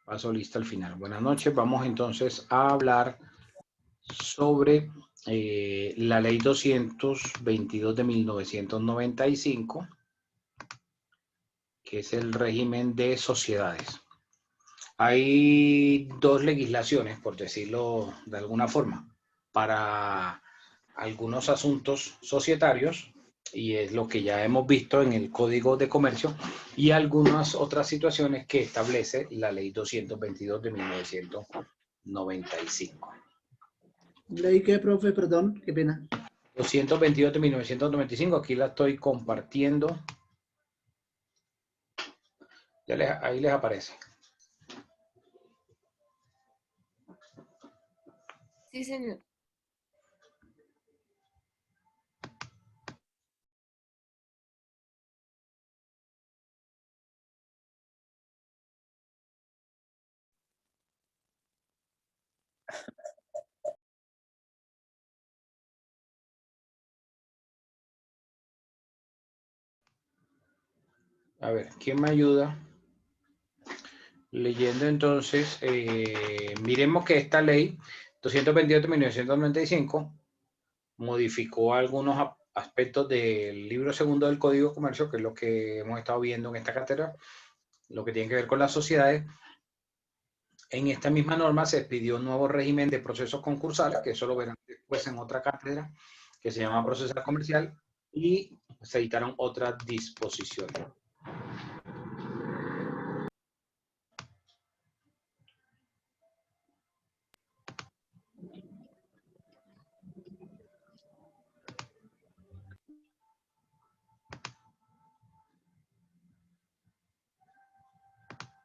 Paso lista al final. Buenas noches. Vamos entonces a hablar sobre la ley 222 de 1995, que es el régimen de sociedades. Hay dos legislaciones, por decirlo de alguna forma, para algunos asuntos societarios, y es lo que ya hemos visto en el Código de Comercio, y algunas otras situaciones que establece la ley 222 de 1995. ¿Ley qué, profe? Perdón, qué pena. 222 de 1995, aquí la estoy compartiendo. Ahí les aparece. Sí, señor. A ver, ¿quién me ayuda? Leyendo entonces, miremos que esta ley 228 de 1995 modificó algunos aspectos del libro segundo del Código de Comercio, que es lo que hemos estado viendo en esta cátedra, lo que tiene que ver con las sociedades. En esta misma norma se pidió un nuevo régimen de procesos concursales, que eso lo verán después en otra cátedra, que se llama procesal comercial, y se editaron otras disposiciones.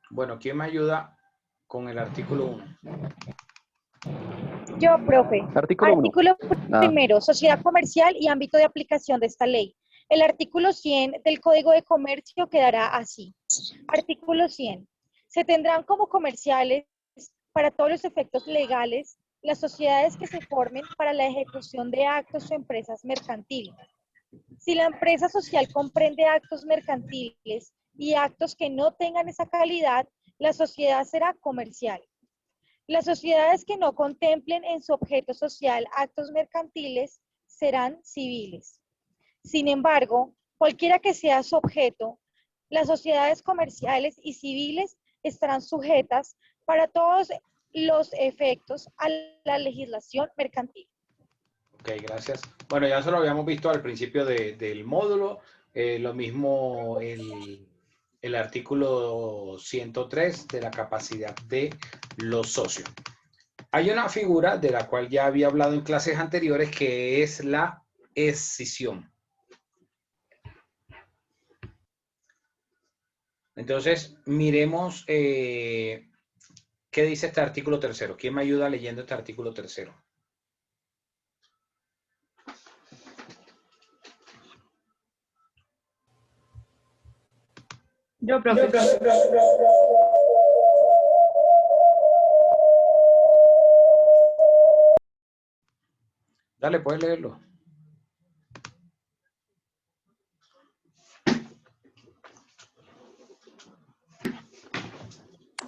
Bueno, ¿quién me ayuda con el artículo 1? Yo, profe. Artículo 1. Primero, sociedad comercial y ámbito de aplicación de esta ley. El artículo 100 del Código de Comercio quedará así. Artículo 100. Se tendrán como comerciales, para todos los efectos legales, las sociedades que se formen para la ejecución de actos o empresas mercantiles. Si la empresa social comprende actos mercantiles y actos que no tengan esa calidad, la sociedad será comercial. Las sociedades que no contemplen en su objeto social actos mercantiles serán civiles. Sin embargo, cualquiera que sea su objeto, las sociedades comerciales y civiles estarán sujetas para todos los efectos a la legislación mercantil. Ok, gracias. Bueno, ya se lo habíamos visto al principio del módulo, lo mismo el artículo 103 de la capacidad de los socios. Hay una figura de la cual ya había hablado en clases anteriores, que es la escisión. Entonces, miremos qué dice este artículo tercero. ¿Quién me ayuda leyendo este artículo tercero? Yo, profe. Dale, puedes leerlo.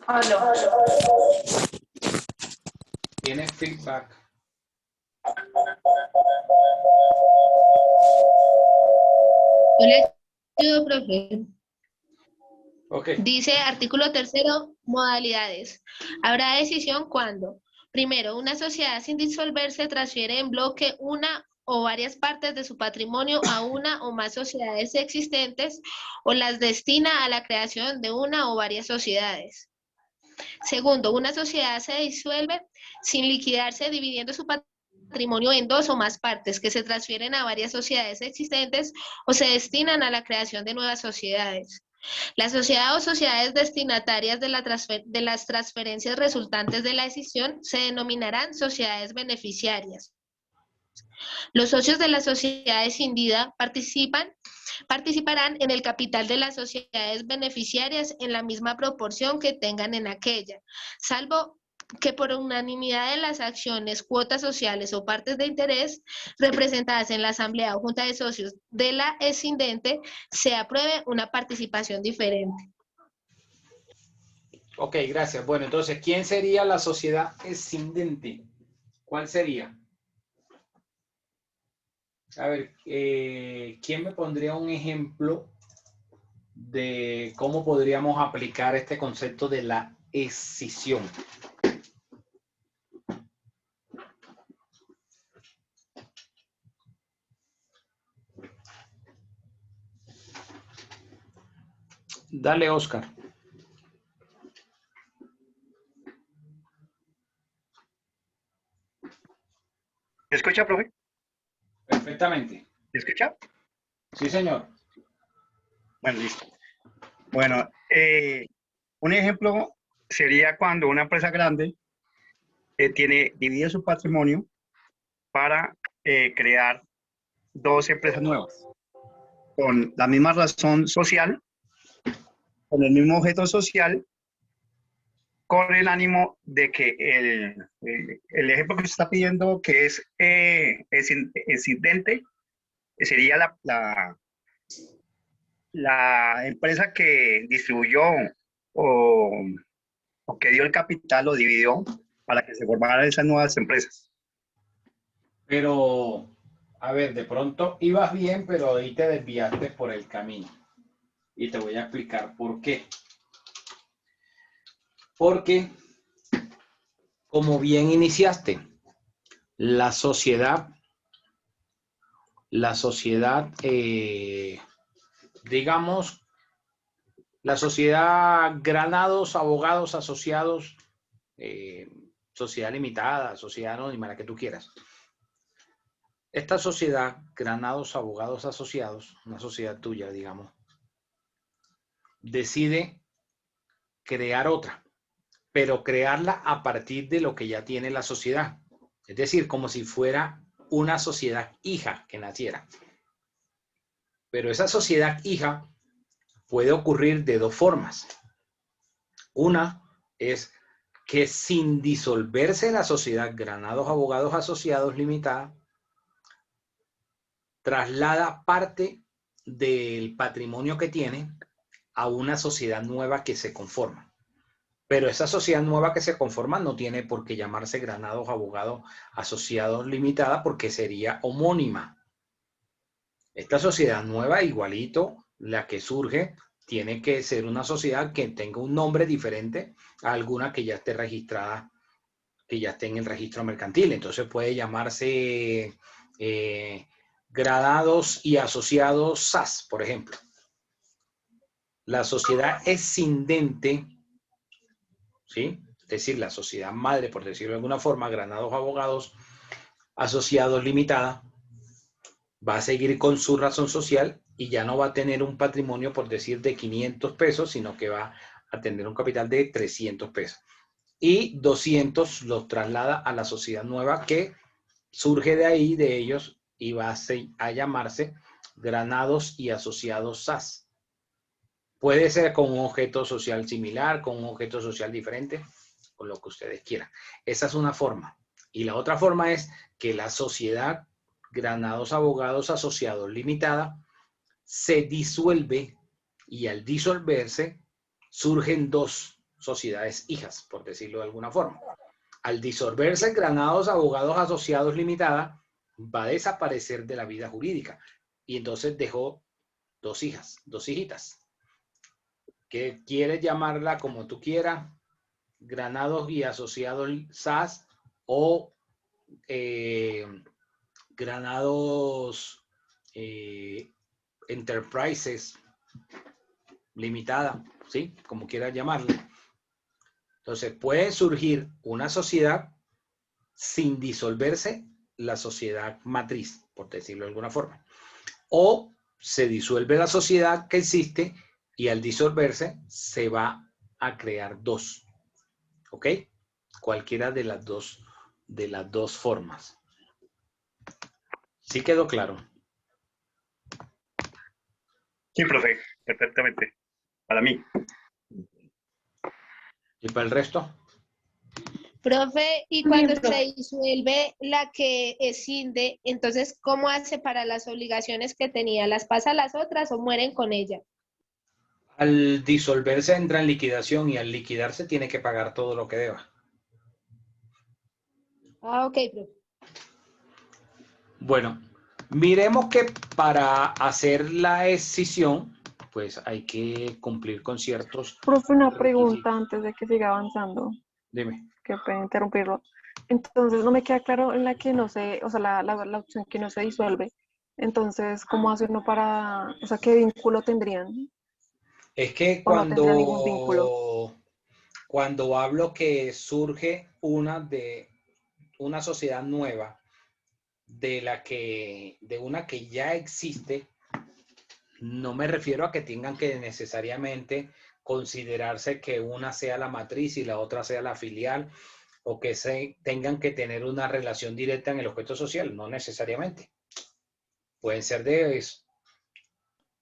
Aló. ¿Tienes feedback? Yo le ayudo, profe. Ok. Dice artículo tercero, modalidades. Habrá decisión cuando, primero, una sociedad sin disolverse transfiere en bloque una o varias partes de su patrimonio a una o más sociedades existentes o las destina a la creación de una o varias sociedades. Segundo, una sociedad se disuelve sin liquidarse, dividiendo su patrimonio en dos o más partes que se transfieren a varias sociedades existentes o se destinan a la creación de nuevas sociedades. La sociedad o sociedades destinatarias de las transferencias resultantes de la decisión se denominarán sociedades beneficiarias. Los socios de la sociedad escindida participarán en el capital de las sociedades beneficiarias en la misma proporción que tengan en aquella, salvo que por unanimidad de las acciones, cuotas sociales o partes de interés representadas en la asamblea o junta de socios de la escindente se apruebe una participación diferente. Ok, gracias. Bueno, entonces, ¿quién sería la sociedad escindente? ¿Cuál sería? A ver, ¿quién me pondría un ejemplo de cómo podríamos aplicar este concepto de la escisión? Dale, Oscar. ¿Me escucha, profe? Perfectamente. ¿Me escucha? Sí, señor. Bueno, listo. Bueno, un ejemplo sería cuando una empresa grande divide su patrimonio para crear dos empresas nuevas, con la misma razón social, con el mismo objeto social, con el ánimo de que el ejemplo que se está pidiendo, que es incidente, sería la empresa que distribuyó o, o que dio el capital o dividió para que se formaran esas nuevas empresas. Pero, a ver, de pronto ibas bien, pero ahí te desviaste por el camino. Y te voy a explicar por qué. Porque, como bien iniciaste, la sociedad, digamos, la sociedad Granados, Abogados Asociados, sociedad limitada, sociedad anónima, la que tú quieras. Esta sociedad, Granados Abogados Asociados, una sociedad tuya, digamos, decide crear otra, pero crearla a partir de lo que ya tiene la sociedad. Es decir, como si fuera una sociedad hija que naciera. Pero esa sociedad hija puede ocurrir de dos formas. Una es que sin disolverse la sociedad Granados Abogados Asociados Limitada, traslada parte del patrimonio que tiene a una sociedad nueva que se conforma. Pero esa sociedad nueva que se conforma no tiene por qué llamarse Granados Abogados Asociados Limitada porque sería homónima. Esta sociedad nueva, igualito, la que surge, tiene que ser una sociedad que tenga un nombre diferente a alguna que ya esté registrada, que ya esté en el registro mercantil. Entonces puede llamarse Granados y Asociados SAS, por ejemplo. La sociedad escindente, ¿sí? Es decir, la sociedad madre, por decirlo de alguna forma, Granados Abogados Asociados Limitada, va a seguir con su razón social y ya no va a tener un patrimonio, por decir, de 500 pesos, sino que va a tener un capital de 300 pesos. Y 200 los traslada a la sociedad nueva que surge de ahí, de ellos, y va a llamarse Granados y Asociados SAS. Puede ser con un objeto social similar, con un objeto social diferente, con lo que ustedes quieran. Esa es una forma. Y la otra forma es que la sociedad Granados Abogados Asociados Limitada se disuelve y al disolverse surgen dos sociedades hijas, por decirlo de alguna forma. Al disolverse Granados Abogados Asociados Limitada va a desaparecer de la vida jurídica y entonces dejó dos hijas, dos hijitas. Que quieres llamarla como tú quieras, Granados y Asociados SAS o Granados Enterprises Limitada, ¿sí? Como quieras llamarla. Entonces puede surgir una sociedad sin disolverse la sociedad matriz, por decirlo de alguna forma. O se disuelve la sociedad que existe y al disolverse se va a crear dos. ¿Ok? Cualquiera de las dos formas. ¿Sí quedó claro? Sí, profe, perfectamente. Para mí. ¿Y para el resto? Profe, y cuando se disuelve la que escinde, entonces, ¿cómo hace para las obligaciones que tenía? ¿Las pasa a las otras o mueren con ella? Al disolverse entra en liquidación y al liquidarse tiene que pagar todo lo que deba. Ah, ok, profe. Bueno, miremos que para hacer la escisión, pues hay que cumplir con ciertos Profe, una requisitos. pregunta antes de que siga avanzando, Dime. que puede interrumpirlo. Entonces, no me queda claro en la que no se, o sea, la opción que no se disuelve. Entonces, ¿cómo hace uno para, o sea, qué vínculo tendrían? Es que ¿O no tendría ningún vínculo? cuando hablo que surge una sociedad nueva de una que ya existe, no me refiero a que tengan que necesariamente considerarse que una sea la matriz y la otra sea la filial, o que tengan que tener una relación directa en el objeto social, no necesariamente. Pueden ser de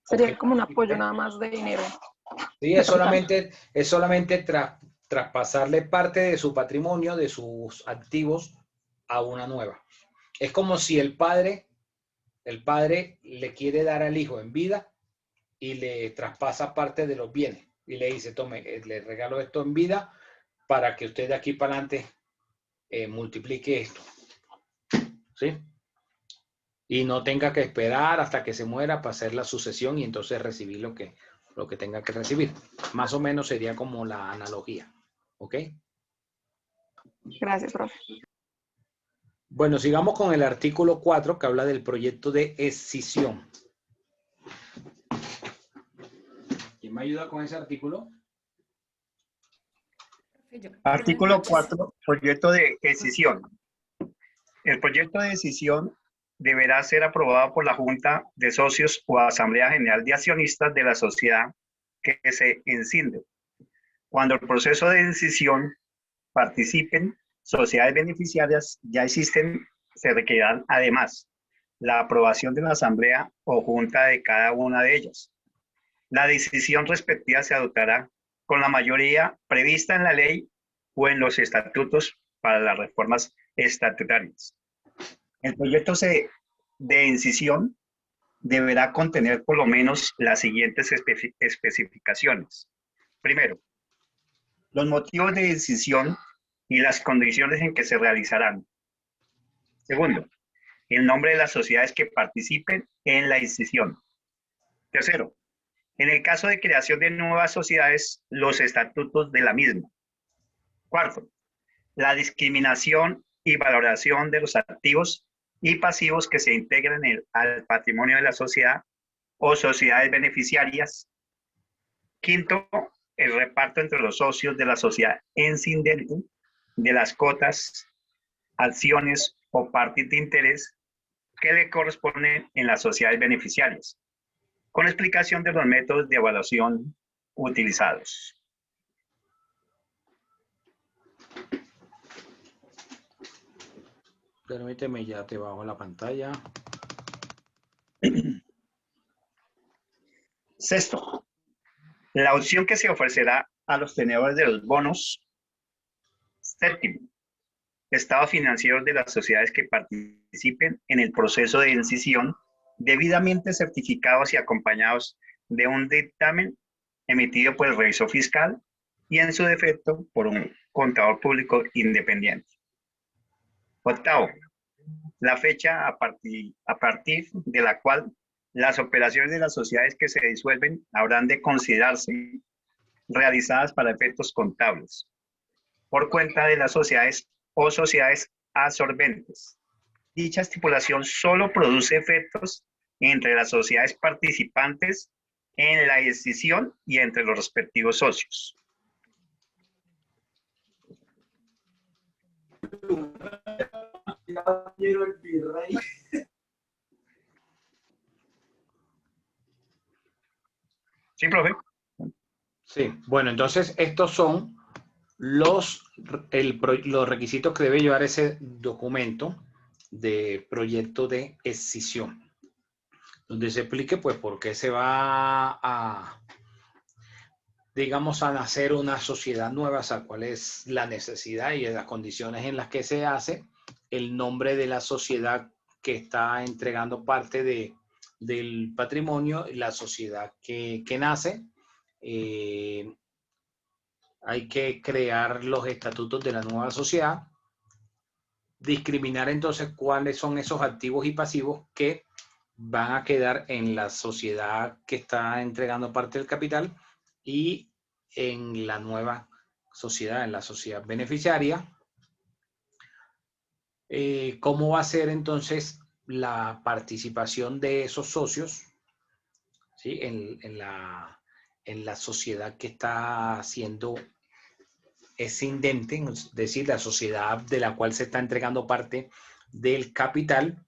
Sería como un objetos apoyo diferentes. nada más de dinero, Sí, de capital. es solamente traspasarle parte de su patrimonio, de sus activos, a una nueva. Es como si el padre le quiere dar al hijo en vida y le traspasa parte de los bienes y le dice, tome, le regalo esto en vida para que usted de aquí para adelante multiplique esto, ¿sí? Y no tenga que esperar hasta que se muera para hacer la sucesión y entonces recibir lo que tenga que recibir. Más o menos sería como la analogía, ¿ok? Gracias, profe. Bueno, sigamos con el artículo 4 que habla del proyecto de escisión. ¿Quién me ayuda con ese artículo? Artículo 4, proyecto de decisión. El proyecto de decisión deberá ser aprobado por la Junta de Socios o Asamblea General de Accionistas de la sociedad que se encinde. Cuando el proceso de decisión participen sociedades beneficiarias ya existen, se requerirán además la aprobación de la Asamblea o Junta de cada una de ellas. La decisión respectiva se adoptará con la mayoría prevista en la ley o en los estatutos para las reformas estatutarias. El proyecto de incisión deberá contener por lo menos las siguientes especificaciones. Primero, los motivos de decisión y las condiciones en que se realizarán. Segundo, el nombre de las sociedades que participen en la incisión. Tercero, en el caso de creación de nuevas sociedades, los estatutos de la misma. Cuarto, la discriminación y valoración de los activos y pasivos que se integran al patrimonio de la sociedad o sociedades beneficiarias. Quinto, el reparto entre los socios de la sociedad encindente de las cotas, acciones o partes de interés que le corresponden en las sociedades beneficiarias, con explicación de los métodos de evaluación utilizados. Permíteme, ya te bajo la pantalla. Sexto, la opción que se ofrecerá a los tenedores de los bonos. Séptimo, estados financieros de las sociedades que participen en el proceso de incisión, debidamente certificados y acompañados de un dictamen emitido por el revisor fiscal y en su defecto por un contador público independiente. Octavo, la fecha a partir de la cual las operaciones de las sociedades que se disuelven habrán de considerarse realizadas para efectos contables por cuenta de las sociedades o sociedades absorbentes. Dicha estipulación solo produce efectos entre las sociedades participantes en la decisión y entre los respectivos socios. ¿Sí, profe? Sí, bueno, entonces estos son los requisitos que debe llevar ese documento de proyecto de escisión, donde se explique pues por qué se va a, digamos, a nacer una sociedad nueva, o sea, cuál es la necesidad y las condiciones en las que se hace, el nombre de la sociedad que está entregando parte del patrimonio, la sociedad que nace, hay que crear los estatutos de la nueva sociedad, discriminar entonces cuáles son esos activos y pasivos que van a quedar en la sociedad que está entregando parte del capital y en la nueva sociedad, en la sociedad beneficiaria. ¿Cómo va a ser entonces la participación de esos socios, ¿sí? en la sociedad que está haciendo ese indente, es decir, la sociedad de la cual se está entregando parte del capital,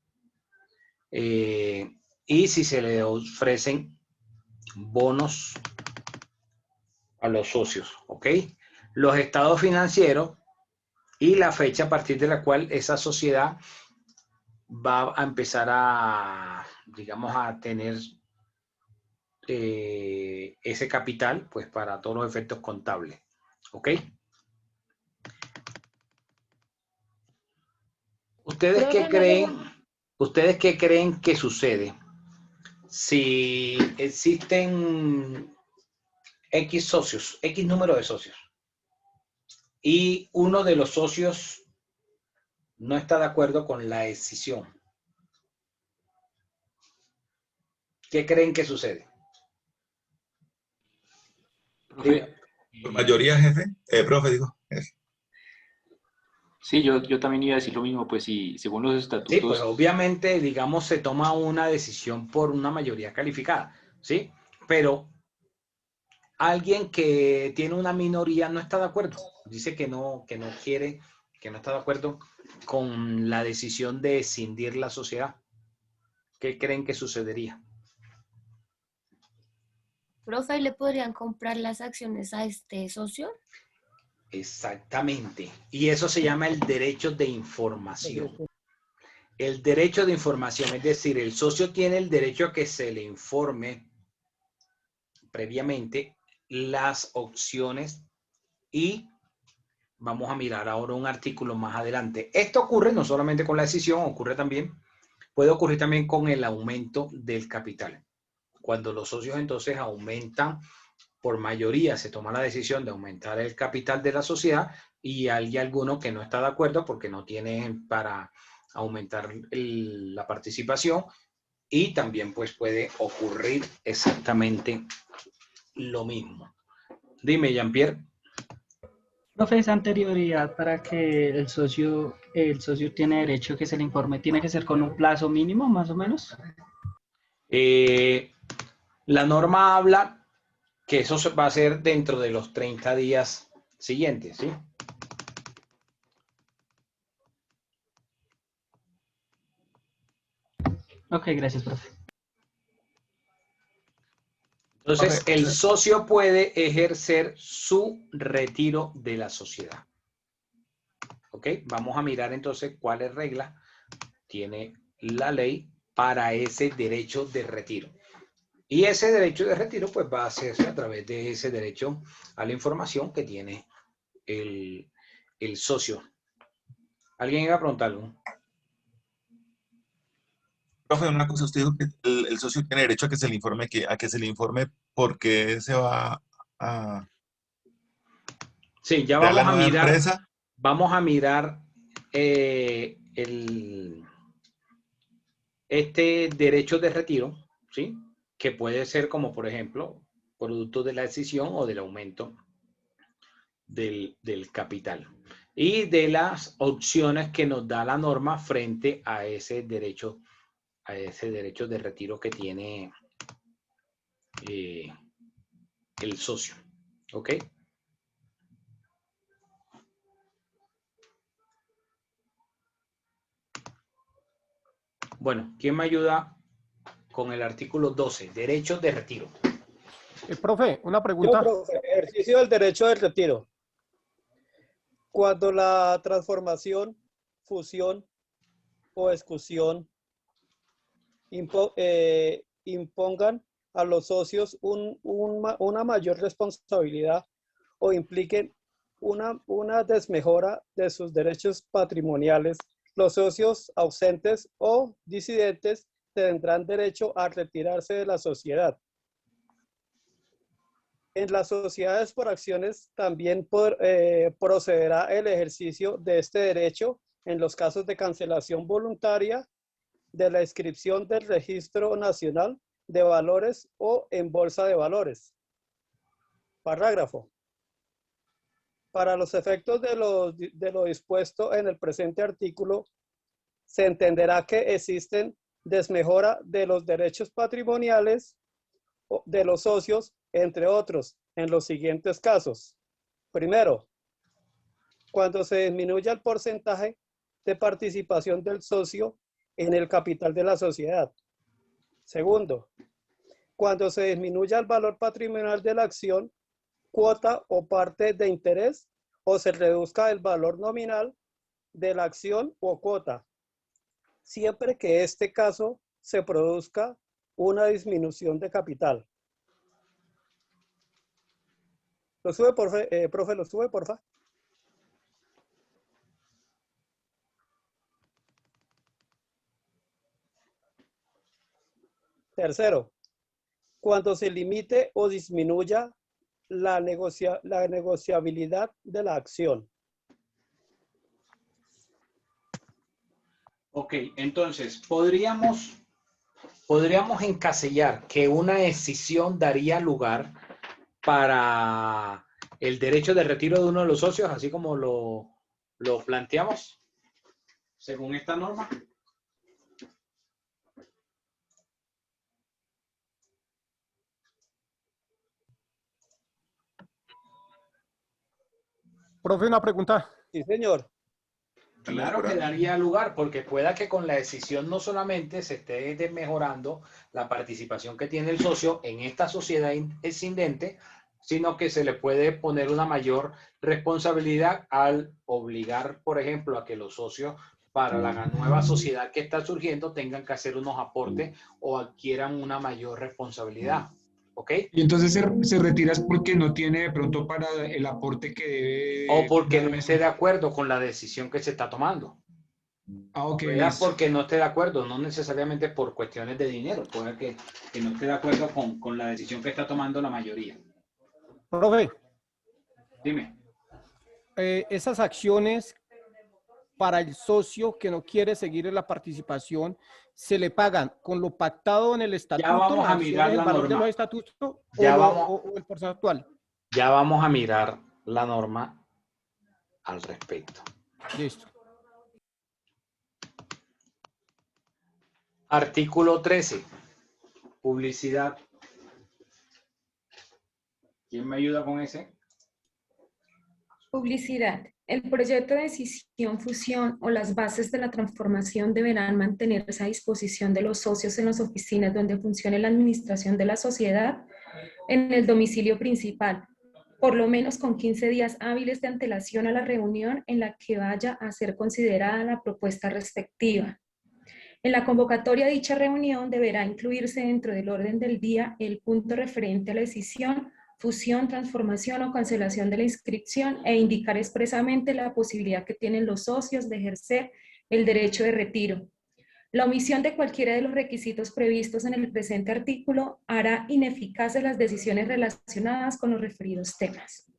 y si se le ofrecen bonos a los socios, ¿ok? Los estados financieros y la fecha a partir de la cual esa sociedad va a empezar a, digamos, a tener ese capital, pues para todos los efectos contables, ¿ok? ¿Ustedes qué creen? ¿Ustedes qué creen que sucede si existen X socios, X número de socios, y uno de los socios no está de acuerdo con la decisión? ¿Qué creen que sucede? Profe, por mayoría, jefe, profe, digo, jefe. Sí, yo también iba a decir lo mismo, pues si según los Sí, pues estatutos, obviamente, digamos, se toma una decisión por una mayoría calificada, ¿sí? Pero alguien que tiene una minoría no está de acuerdo. Dice que no quiere, que no está de acuerdo con la decisión de escindir la sociedad. ¿Qué creen que sucedería? Profe, ¿le podrían comprar las acciones a este socio? Exactamente. Y eso se llama el derecho de información. El derecho de información, es decir, el socio tiene el derecho a que se le informe previamente las opciones, y vamos a mirar ahora un artículo más adelante. Esto ocurre no solamente con la decisión, puede ocurrir también con el aumento del capital. Cuando los socios entonces aumentan, por mayoría se toma la decisión de aumentar el capital de la sociedad y hay alguno que no está de acuerdo porque no tiene para aumentar la participación, y también pues puede ocurrir exactamente lo mismo. Dime, Jean-Pierre. Profe, esa anterioridad para que el socio tiene derecho a que se le informe, ¿tiene que ser con un plazo mínimo, más o menos? La norma habla que eso va a ser dentro de los 30 días siguientes, ¿sí? Ok, gracias, profe. Entonces, el socio puede ejercer su retiro de la sociedad. ¿Ok? Vamos a mirar entonces cuáles reglas tiene la ley para ese derecho de retiro. Y ese derecho de retiro pues va a hacerse a través de ese derecho a la información que tiene el socio. ¿Alguien iba a preguntar algo? Profe, una cosa, usted dijo que el socio tiene derecho a que se le informe, por qué se va a Sí, ya crear vamos la a nueva mirar. empresa. Vamos a mirar este derecho de retiro, ¿sí? Que puede ser como, por ejemplo, producto de la decisión o del aumento del capital, y de las opciones que nos da la norma frente a ese derecho de retiro que tiene el socio. ¿Ok? Bueno, ¿quién me ayuda con el artículo 12? Derechos de retiro. Profe, una Yo, pregunta. profe, ejercicio del derecho del retiro. Cuando la transformación, fusión o exclusión impongan a los socios una mayor responsabilidad o impliquen una desmejora de sus derechos patrimoniales, los socios ausentes o disidentes tendrán derecho a retirarse de la sociedad. En las sociedades por acciones también procederá el ejercicio de este derecho en los casos de cancelación voluntaria de la inscripción del Registro Nacional de Valores o en Bolsa de Valores. Parágrafo. Para los efectos de lo dispuesto en el presente artículo, se entenderá que existen desmejora de los derechos patrimoniales de los socios, entre otros, en los siguientes casos. Primero, cuando se disminuya el porcentaje de participación del socio en el capital de la sociedad. Segundo, cuando se disminuya el valor patrimonial de la acción, cuota o parte de interés, o se reduzca el valor nominal de la acción o cuota, siempre que este caso se produzca una disminución de capital. Lo sube, profe, lo sube, porfa. Tercero, cuando se limite o disminuya la negociabilidad de la acción. Ok, entonces, podríamos encasillar que una decisión daría lugar para el derecho de retiro de uno de los socios, así como lo planteamos, según esta norma. Profe, una pregunta. Sí, señor. Claro que daría lugar, porque pueda que con la decisión no solamente se esté desmejorando la participación que tiene el socio en esta sociedad escindente, sino que se le puede poner una mayor responsabilidad al obligar, por ejemplo, a que los socios para la nueva sociedad que está surgiendo tengan que hacer unos aportes o adquieran una mayor responsabilidad. ¿Ok? Y entonces se retira porque no tiene de pronto para el aporte que debe. O porque no esté de acuerdo con la decisión que se está tomando. Ah, ok. Puede porque no esté de acuerdo, no necesariamente por cuestiones de dinero, puede que no esté de acuerdo con la decisión que está tomando la mayoría. Profe. Dime. Esas acciones para el socio que no quiere seguir en la participación, ¿se le pagan con lo pactado en el estatuto? Ya vamos a mirar el la valor de norma. los estatutos Ya o el porcentual. Ya vamos a mirar la norma al respecto. Listo. Artículo 13. Publicidad. ¿Quién me ayuda con ese? Publicidad. El proyecto de decisión, fusión o las bases de la transformación deberán mantenerse a disposición de los socios en las oficinas donde funcione la administración de la sociedad en el domicilio principal, por lo menos con 15 días hábiles de antelación a la reunión en la que vaya a ser considerada la propuesta respectiva. En la convocatoria de dicha reunión deberá incluirse dentro del orden del día el punto referente a la decisión, fusión, transformación o cancelación de la inscripción e indicar expresamente la posibilidad que tienen los socios de ejercer el derecho de retiro. La omisión de cualquiera de los requisitos previstos en el presente artículo hará ineficaces las decisiones relacionadas con los referidos temas.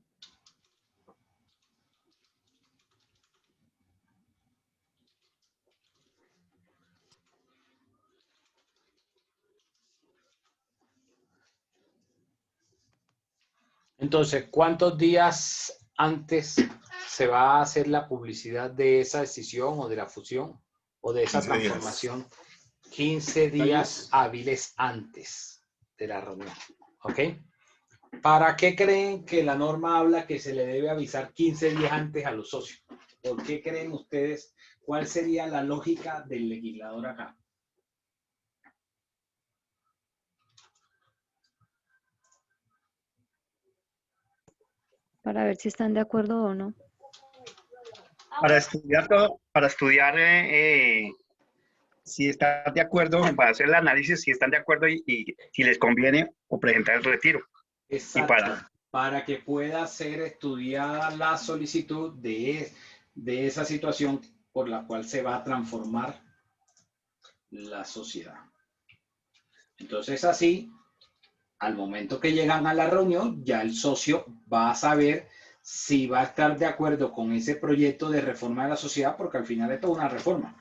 Entonces, ¿cuántos días antes se va a hacer la publicidad de esa decisión o de la fusión o de esa 15 días. transformación? 15 días hábiles antes de la reunión. ¿Ok? ¿Para qué creen que la norma habla que se le debe avisar 15 días antes a los socios? ¿Por qué creen ustedes? ¿Cuál sería la lógica del legislador acá? Para ver si están de acuerdo o no. Para estudiar todo, para estudiar si están de acuerdo, para hacer el análisis, si están de acuerdo y si les conviene o presentar el retiro. Exacto. Y para que pueda ser estudiada la solicitud de esa situación por la cual se va a transformar la sociedad. Entonces así Al momento que llegan a la reunión, ya el socio va a saber si va a estar de acuerdo con ese proyecto de reforma de la sociedad, porque al final esto es una reforma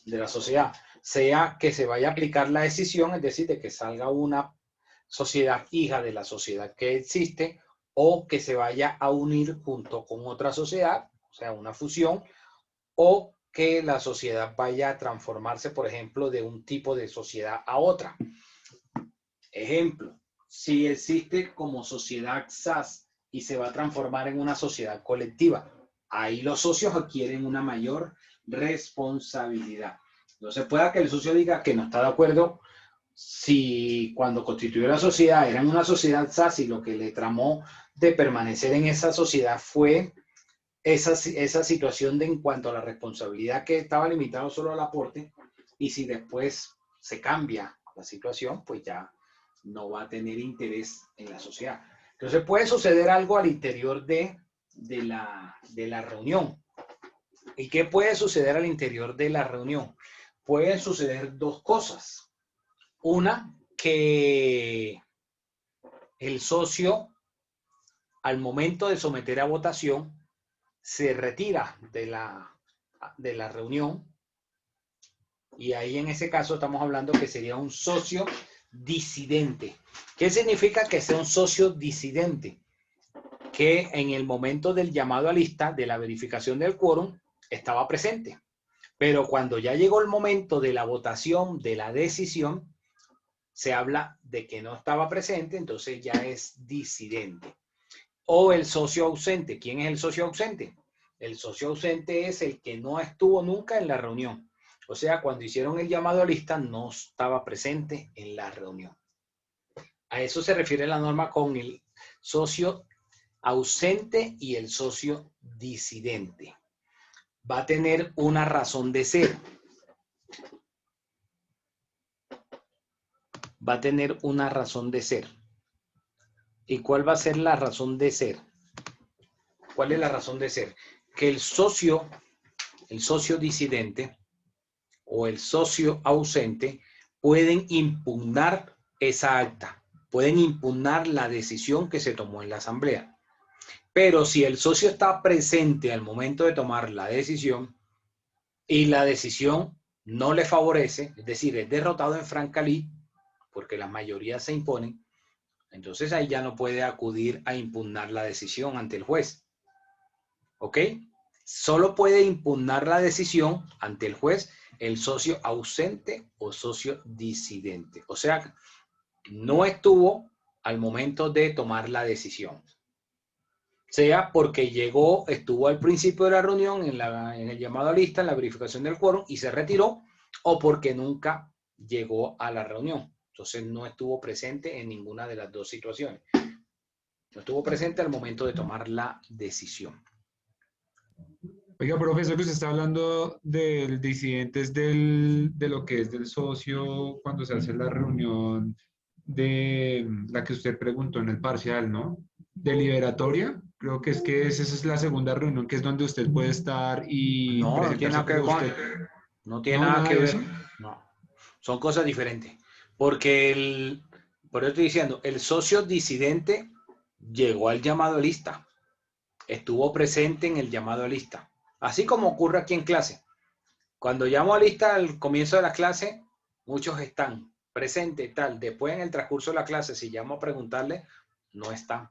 de la sociedad, sea que se vaya a aplicar la decisión, es decir, de que salga una sociedad hija de la sociedad que existe, o que se vaya a unir junto con otra sociedad, o sea, una fusión, o que la sociedad vaya a transformarse, por ejemplo, de un tipo de sociedad a otra. Ejemplo, si existe como sociedad SAS y se va a transformar en una sociedad colectiva, ahí los socios adquieren una mayor responsabilidad. No se pueda que el socio diga que no está de acuerdo si cuando constituyó la sociedad eran una sociedad SAS y lo que le tramó de permanecer en esa sociedad fue esa situación de en cuanto a la responsabilidad, que estaba limitado solo al aporte, y si después se cambia la situación, pues ya no va a tener interés en la sociedad. Entonces puede suceder algo al interior de la reunión. ¿Y qué puede suceder al interior de la reunión? Pueden suceder dos cosas. Una, que el socio, al momento de someter a votación, se retira de la reunión, y ahí en ese caso estamos hablando que sería un socio disidente. ¿Qué significa que sea un socio disidente? Que en el momento del llamado a lista, de la verificación del quórum, estaba presente, pero cuando ya llegó el momento de la votación, de la decisión, se habla de que no estaba presente, entonces ya es disidente. O el socio ausente. ¿Quién es el socio ausente? El socio ausente es el que no estuvo nunca en la reunión. O sea, cuando hicieron el llamado a lista, no estaba presente en la reunión. A eso se refiere la norma con el socio ausente y el socio disidente. Va a tener una razón de ser. Va a tener una razón de ser. ¿Y cuál va a ser la razón de ser? ¿Cuál es la razón de ser? Que el socio disidente o el socio ausente pueden impugnar esa acta, pueden impugnar la decisión que se tomó en la asamblea. Pero si el socio está presente al momento de tomar la decisión y la decisión no le favorece, es decir, es derrotado en franca lid, porque las mayorías se imponen, entonces ahí ya no puede acudir a impugnar la decisión ante el juez. ¿Ok? Solo puede impugnar la decisión ante el juez el socio ausente o socio disidente. O sea, no estuvo al momento de tomar la decisión. Sea porque estuvo al principio de la reunión en el llamado a lista, en la verificación del quórum y se retiró, o porque nunca llegó a la reunión. Entonces no estuvo presente en ninguna de las dos situaciones. No estuvo presente al momento de tomar la decisión. Oiga, profesor, que usted está hablando del disidente, es de lo que es del socio cuando se hace la reunión de la que usted preguntó en el parcial, ¿no? Deliberatoria. Creo que esa es la segunda reunión, que es donde usted puede estar y No, no tiene nada que ver con usted. No tiene nada que ver. No, son cosas diferentes. Porque por eso estoy diciendo, el socio disidente llegó al llamado a lista. Estuvo presente en el llamado a lista. Así como ocurre aquí en clase. Cuando llamo a lista al comienzo de la clase, muchos están presentes, tal. Después en el transcurso de la clase, si llamo a preguntarle, no están.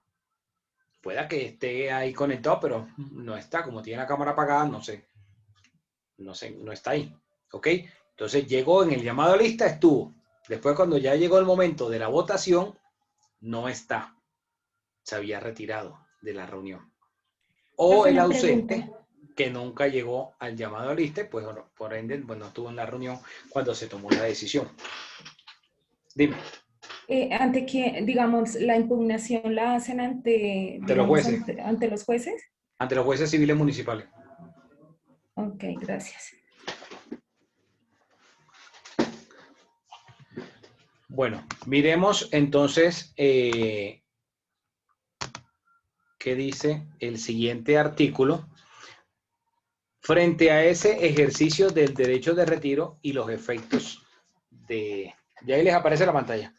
Pueda que esté ahí conectado, pero no está. Como tiene la cámara apagada, no sé, no está ahí. ¿Ok? Entonces llegó en el llamado a lista, estuvo. Después cuando ya llegó el momento de la votación, no está. Se había retirado de la reunión. O el ausente, que nunca llegó al llamado a lista, pues por ende pues no estuvo en la reunión cuando se tomó la decisión. Dime. Ante que, digamos, la impugnación la hacen ante los jueces. Ante los jueces. Ante los jueces civiles municipales. Ok, gracias. Bueno, miremos entonces qué dice el siguiente artículo frente a ese ejercicio del derecho de retiro y los efectos de... Ya ahí les aparece la pantalla.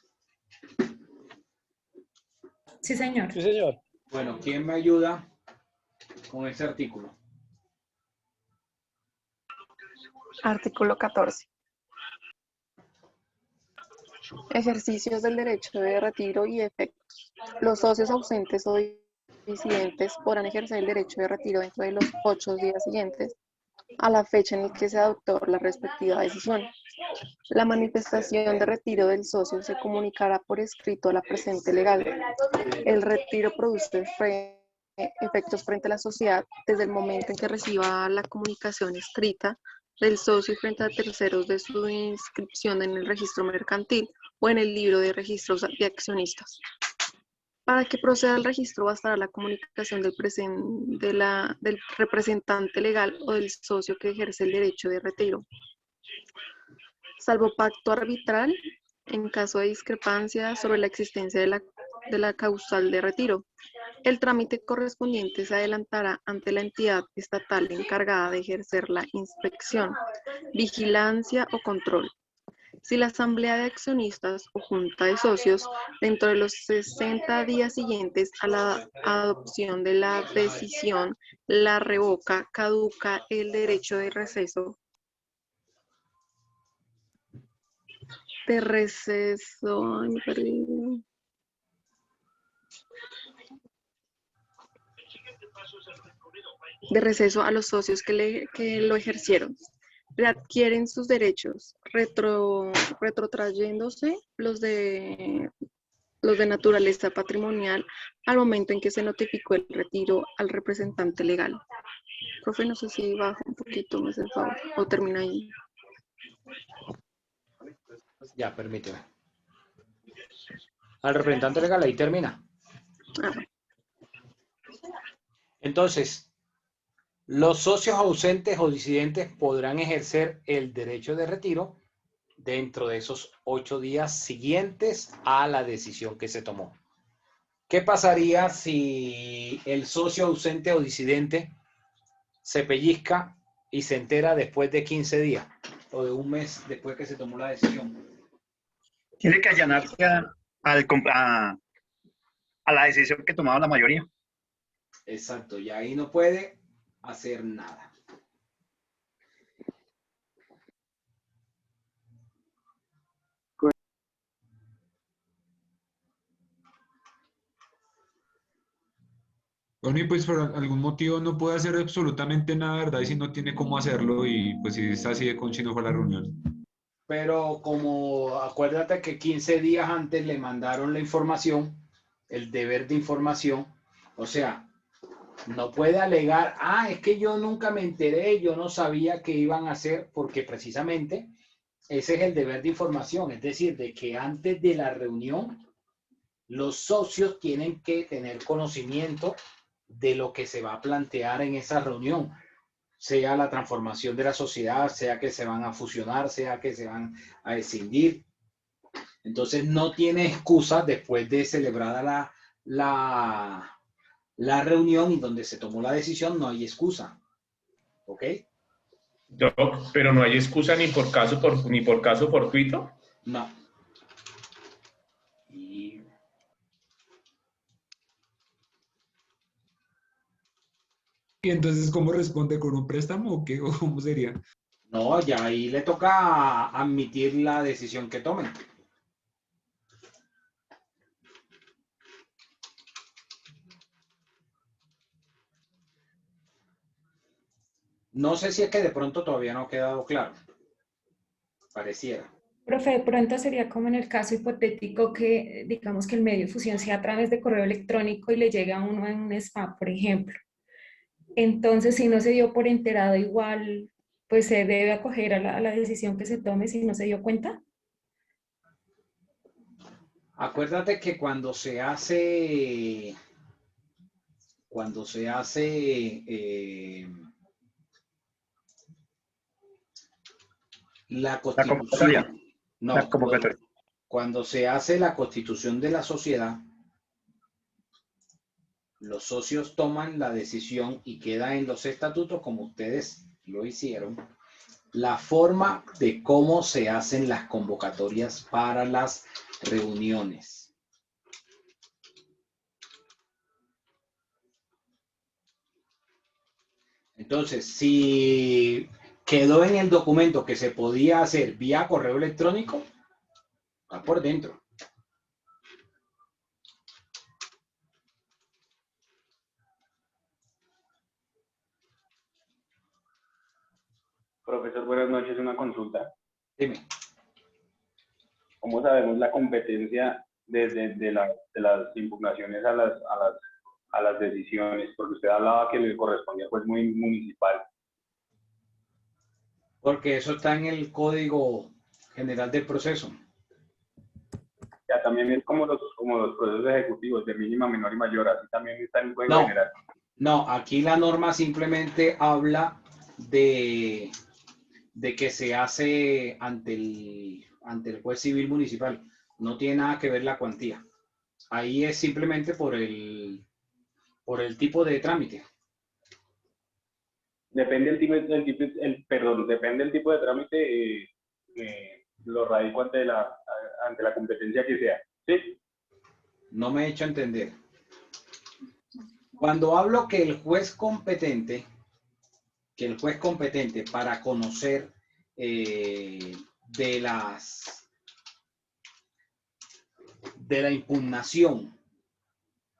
Sí, señor. Sí, señor. Bueno, ¿quién me ayuda con ese artículo? Artículo 14. Ejercicios del derecho de retiro y efectos. Los socios ausentes o disidentes podrán ejercer el derecho de retiro dentro de los 8 días siguientes a la fecha en la que se adoptó la respectiva decisión. La manifestación de retiro del socio se comunicará por escrito a la presente legal. El retiro produce efectos frente a la sociedad desde el momento en que reciba la comunicación escrita del socio y frente a terceros de su inscripción en el registro mercantil o en el libro de registros de accionistas. Para que proceda el registro bastará la comunicación del representante legal o del socio que ejerce el derecho de retiro. Salvo pacto arbitral, en caso de discrepancia sobre la existencia de la causal de retiro, el trámite correspondiente se adelantará ante la entidad estatal encargada de ejercer la inspección, vigilancia o control. Si la asamblea de accionistas o junta de socios, dentro de los 60 días siguientes a la adopción de la decisión, la revoca, caduca el derecho de receso. Ay, me perdí. De receso a los socios que lo ejercieron. Readquieren sus derechos, retrotrayéndose los de naturaleza patrimonial al momento en que se notificó el retiro al representante legal. Profe, no sé si baja un poquito, me hace el favor, o termina ahí. Ya, permíteme. Al representante legal, ahí termina. Entonces, los socios ausentes o disidentes podrán ejercer el derecho de retiro dentro de esos 8 días siguientes a la decisión que se tomó. ¿Qué pasaría si el socio ausente o disidente se pellizca y se entera después de 15 días o de un mes después que se tomó la decisión? Tiene que allanarse a la decisión que tomaba la mayoría. Exacto, y ahí no puede hacer nada. Bueno, y pues por algún motivo no puede hacer absolutamente nada, ¿verdad? Y si no tiene cómo hacerlo, y pues si es así de conchino fue la reunión. Pero como acuérdate que 15 días antes le mandaron la información, el deber de información, o sea, no puede alegar, es que yo nunca me enteré, yo no sabía que iban a hacer, porque precisamente ese es el deber de información, es decir, de que antes de la reunión los socios tienen que tener conocimiento de lo que se va a plantear en esa reunión, sea la transformación de la sociedad, sea que se van a fusionar, sea que se van a escindir. Entonces no tiene excusa después de celebrada la reunión y donde se tomó la decisión, no hay excusa. ¿Ok? Doc, pero no hay excusa ni por caso fortuito. No. ¿Y entonces cómo responde? ¿Con un préstamo o qué? ¿O cómo sería? No, ya ahí le toca admitir la decisión que tomen. No sé si es que de pronto todavía no ha quedado claro. Pareciera. Profe, de pronto sería como en el caso hipotético que, digamos que el medio de fusión sea a través de correo electrónico y le llega a uno en un spam, por ejemplo. Entonces, si no se dio por enterado, igual, pues se debe acoger a la decisión que se tome si no se dio cuenta. Acuérdate que cuando se hace la constitución, cuando se hace la constitución de la sociedad, los socios toman la decisión y queda en los estatutos, como ustedes lo hicieron, la forma de cómo se hacen las convocatorias para las reuniones. Entonces, si quedó en el documento que se podía hacer vía correo electrónico, está por dentro. Profesor, buenas noches. Una consulta. Dime. ¿Cómo sabemos la competencia de las impugnaciones a las decisiones? Porque usted hablaba que le correspondía al juez municipal. Porque eso está en el Código General del Proceso. Ya también es como los procesos ejecutivos de mínima, menor y mayor. Así también está en el Código General. No, aquí la norma simplemente habla de que se hace ante el juez civil municipal. No tiene nada que ver la cuantía. Ahí es simplemente por el tipo de trámite. Depende depende del tipo de trámite, lo radico ante la competencia que sea. ¿Sí? No me he hecho entender. Cuando hablo que el juez competente para conocer de la impugnación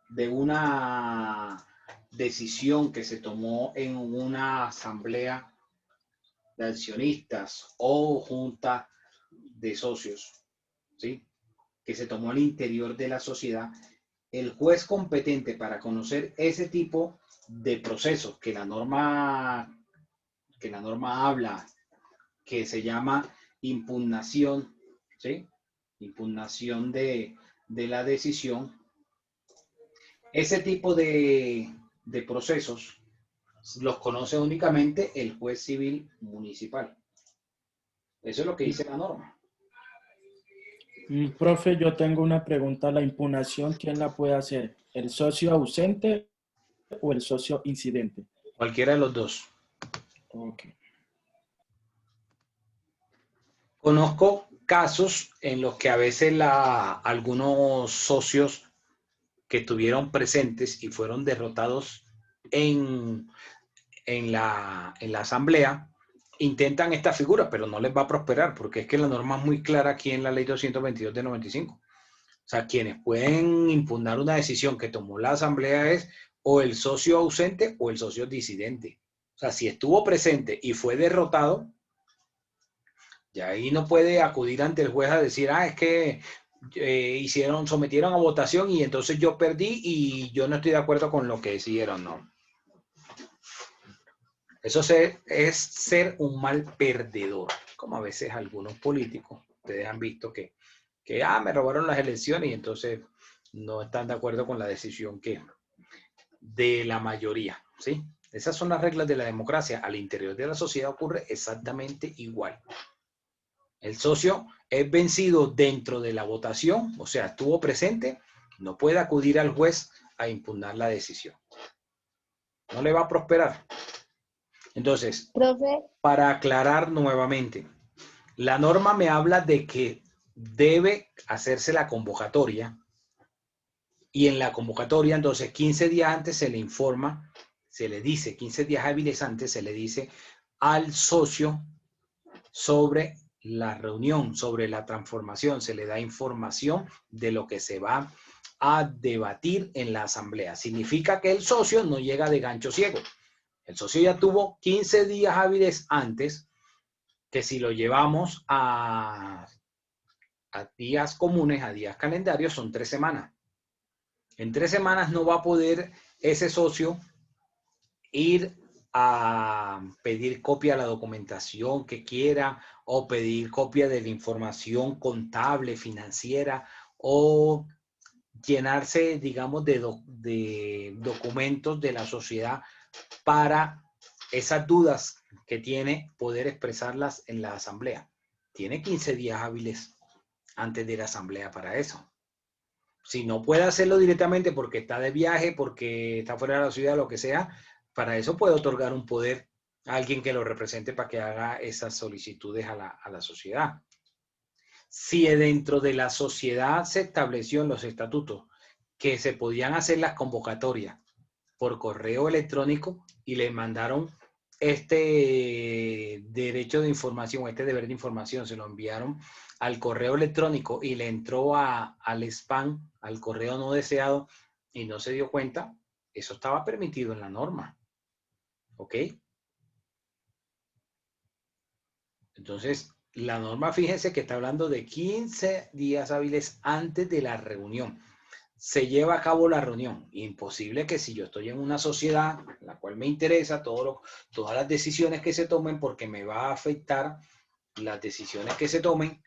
de una decisión que se tomó en una asamblea de accionistas o junta de socios, ¿sí?, que se tomó al interior de la sociedad, el juez competente para conocer ese tipo de procesos que la norma habla, que se llama impugnación, ¿sí?, impugnación de la decisión. Ese tipo de procesos los conoce únicamente el juez civil municipal. Eso es lo que dice la norma. Profe, yo tengo una pregunta. ¿La impugnación quién la puede hacer? ¿El socio ausente o el socio incidente? Cualquiera de los dos. Ok. Conozco casos en los que a veces algunos socios que estuvieron presentes y fueron derrotados en la asamblea intentan esta figura, pero no les va a prosperar porque es que la norma es muy clara aquí en la ley 222 de 95. O sea, quienes pueden impugnar una decisión que tomó la asamblea es o el socio ausente o el socio disidente. O sea, si estuvo presente y fue derrotado, ya ahí no puede acudir ante el juez a decir, es que sometieron a votación y entonces yo perdí y yo no estoy de acuerdo con lo que decidieron. No. Eso es ser un mal perdedor, como a veces algunos políticos, ustedes han visto que me robaron las elecciones y entonces no están de acuerdo con la decisión de la mayoría, ¿sí? Esas son las reglas de la democracia. Al interior de la sociedad ocurre exactamente igual. El socio es vencido dentro de la votación, o sea, estuvo presente, no puede acudir al juez a impugnar la decisión. No le va a prosperar. Entonces, Profe, para aclarar nuevamente, la norma me habla de que debe hacerse la convocatoria y en la convocatoria, entonces, 15 días antes se le informa, se le dice, 15 días hábiles antes se le dice al socio sobre la reunión, sobre la transformación, se le da información de lo que se va a debatir en la asamblea. Significa que el socio no llega de gancho ciego. El socio ya tuvo 15 días hábiles antes, que si lo llevamos a días comunes, a días calendarios, son 3 semanas. En 3 semanas no va a poder ese socio ir a pedir copia de la documentación que quiera o pedir copia de la información contable, financiera o llenarse, digamos, de documentos de la sociedad para esas dudas que tiene poder expresarlas en la asamblea. Tiene 15 días hábiles antes de la asamblea para eso. Si no puede hacerlo directamente porque está de viaje, porque está fuera de la ciudad, lo que sea, para eso puede otorgar un poder a alguien que lo represente para que haga esas solicitudes a la sociedad. Si dentro de la sociedad se estableció en los estatutos que se podían hacer las convocatorias por correo electrónico y le mandaron este derecho de información, este deber de información, se lo enviaron al correo electrónico y le entró al spam, al correo no deseado, y no se dio cuenta, eso estaba permitido en la norma. ¿Ok? Entonces, la norma, fíjense que está hablando de 15 días hábiles antes de la reunión. Se lleva a cabo la reunión. Imposible que si yo estoy en una sociedad, la cual me interesa, todas las decisiones que se tomen, porque me va a afectar las decisiones que se tomen,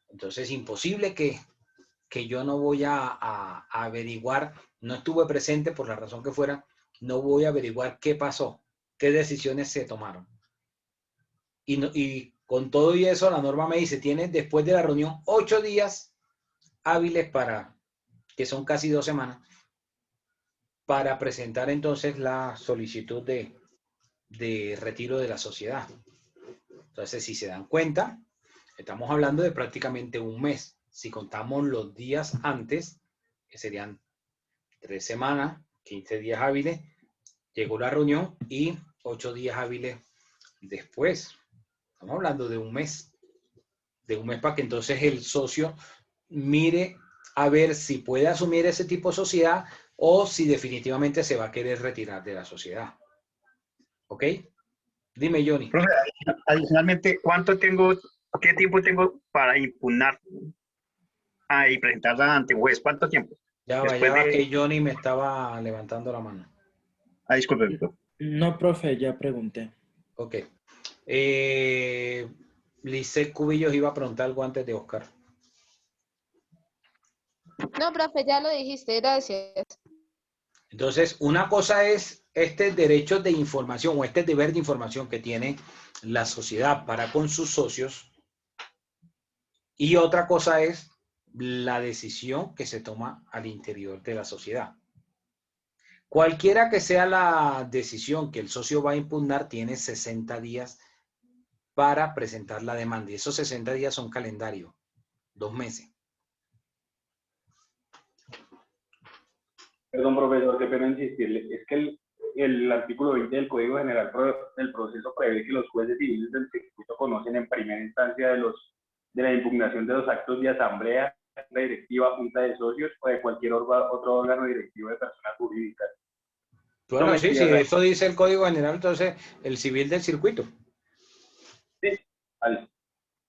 entonces imposible que yo no voy a averiguar, no estuve presente por la razón que fuera, no voy a averiguar qué pasó, qué decisiones se tomaron. Y con todo y eso, la norma me dice, tienes después de la reunión 8 días hábiles para, que son casi 2 semanas, para presentar entonces la solicitud de retiro de la sociedad. Entonces, si se dan cuenta, estamos hablando de prácticamente un mes. Si contamos los días antes, que serían 3 semanas, 15 días hábiles, llegó la reunión y 8 días hábiles después. Estamos hablando de un mes para que entonces el socio mire a ver si puede asumir ese tipo de sociedad o si definitivamente se va a querer retirar de la sociedad. ¿Ok? Dime, Johnny. Profe, adicionalmente, qué tiempo tengo para impugnar y presentarla ante un juez? ¿Cuánto tiempo? Ya va, que Johnny me estaba levantando la mano. Disculpe. No, profe, ya pregunté. Ok. Lisset Cubillos iba a preguntar algo antes de Oscar. No, profe, ya lo dijiste, gracias. Entonces, una cosa es este derecho de información o este deber de información que tiene la sociedad para con sus socios, y otra cosa es la decisión que se toma al interior de la sociedad. Cualquiera que sea la decisión que el socio va a impugnar, tiene 60 días para presentar la demanda. Y esos 60 días son calendario, 2 meses. Perdón, profesor, qué pena insistirle. Es que el artículo 20 del Código General del Proceso prevé que los jueces civiles del circuito conocen en primera instancia de la impugnación de los actos de asamblea, junta directiva, junta de socios o de cualquier otro órgano directivo de personas jurídicas. Bueno, sí, eso dice el Código General, entonces el civil del circuito. Sí, vale.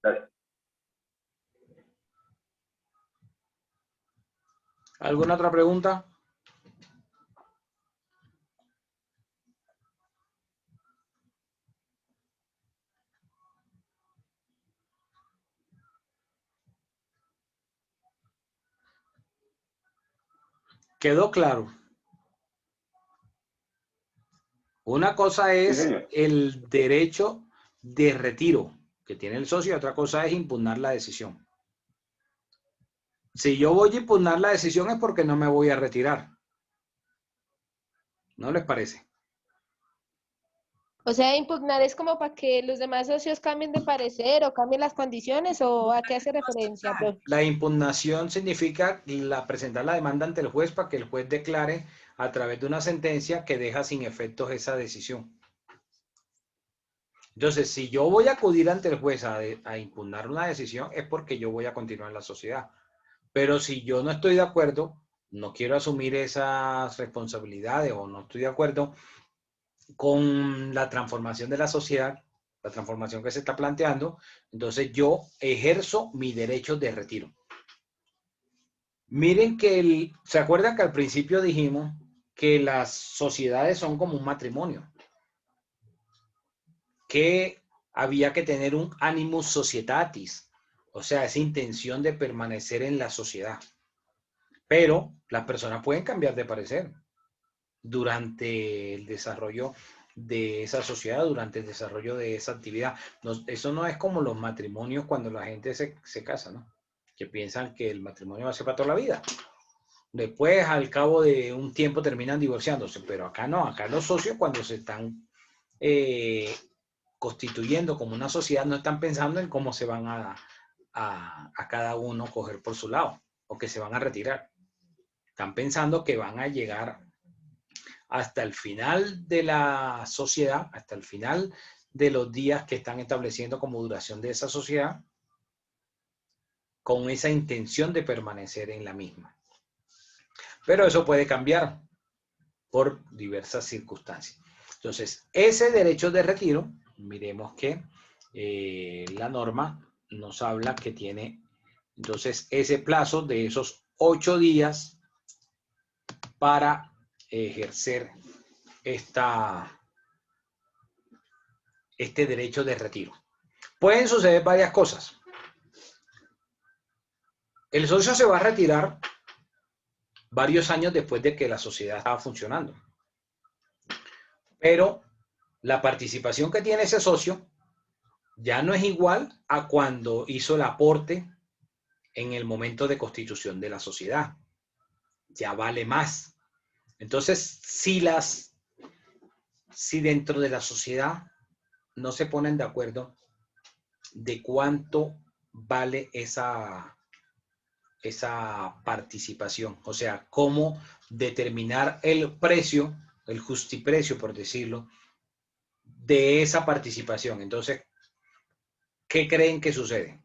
Gracias. ¿Alguna otra pregunta? ¿Quedó claro? Una cosa es el derecho de retiro que tiene el socio y otra cosa es impugnar la decisión. Si yo voy a impugnar la decisión es porque no me voy a retirar. ¿No les parece? O sea, impugnar es como para que los demás socios cambien de parecer o cambien las condiciones, ¿o a qué hace referencia, profe? La impugnación significa presentar la demanda ante el juez para que el juez declare a través de una sentencia que deja sin efectos esa decisión. Entonces, si yo voy a acudir ante el juez a impugnar una decisión, es porque yo voy a continuar en la sociedad. Pero si yo no estoy de acuerdo, no quiero asumir esas responsabilidades o no estoy de acuerdo con la transformación de la sociedad, la transformación que se está planteando, entonces yo ejerzo mi derecho de retiro. Miren que ¿se acuerdan que al principio dijimos que las sociedades son como un matrimonio? Que había que tener un animus societatis, o sea, esa intención de permanecer en la sociedad. Pero las personas pueden cambiar de parecer durante el desarrollo de esa sociedad, durante el desarrollo de esa actividad. Eso no es como los matrimonios cuando la gente se casa, ¿no? Que piensan que el matrimonio va a ser para toda la vida. Después, al cabo de un tiempo, terminan divorciándose, pero acá no, acá los socios cuando se están constituyendo como una sociedad no están pensando en cómo se van a cada uno coger por su lado o que se van a retirar. Están pensando que van a llegar hasta el final de la sociedad, hasta el final de los días que están estableciendo como duración de esa sociedad, con esa intención de permanecer en la misma. Pero eso puede cambiar por diversas circunstancias. Entonces, ese derecho de retiro, miremos que la norma nos habla que tiene entonces ese plazo de esos 8 días para ejercer este derecho de retiro. Pueden suceder varias cosas. El socio se va a retirar varios años después de que la sociedad estaba funcionando. Pero la participación que tiene ese socio ya no es igual a cuando hizo el aporte en el momento de constitución de la sociedad. Ya vale más. Entonces, si dentro de la sociedad no se ponen de acuerdo de cuánto vale esa participación, o sea, cómo determinar el precio, el justiprecio, por decirlo, de esa participación. Entonces, ¿qué creen que sucede?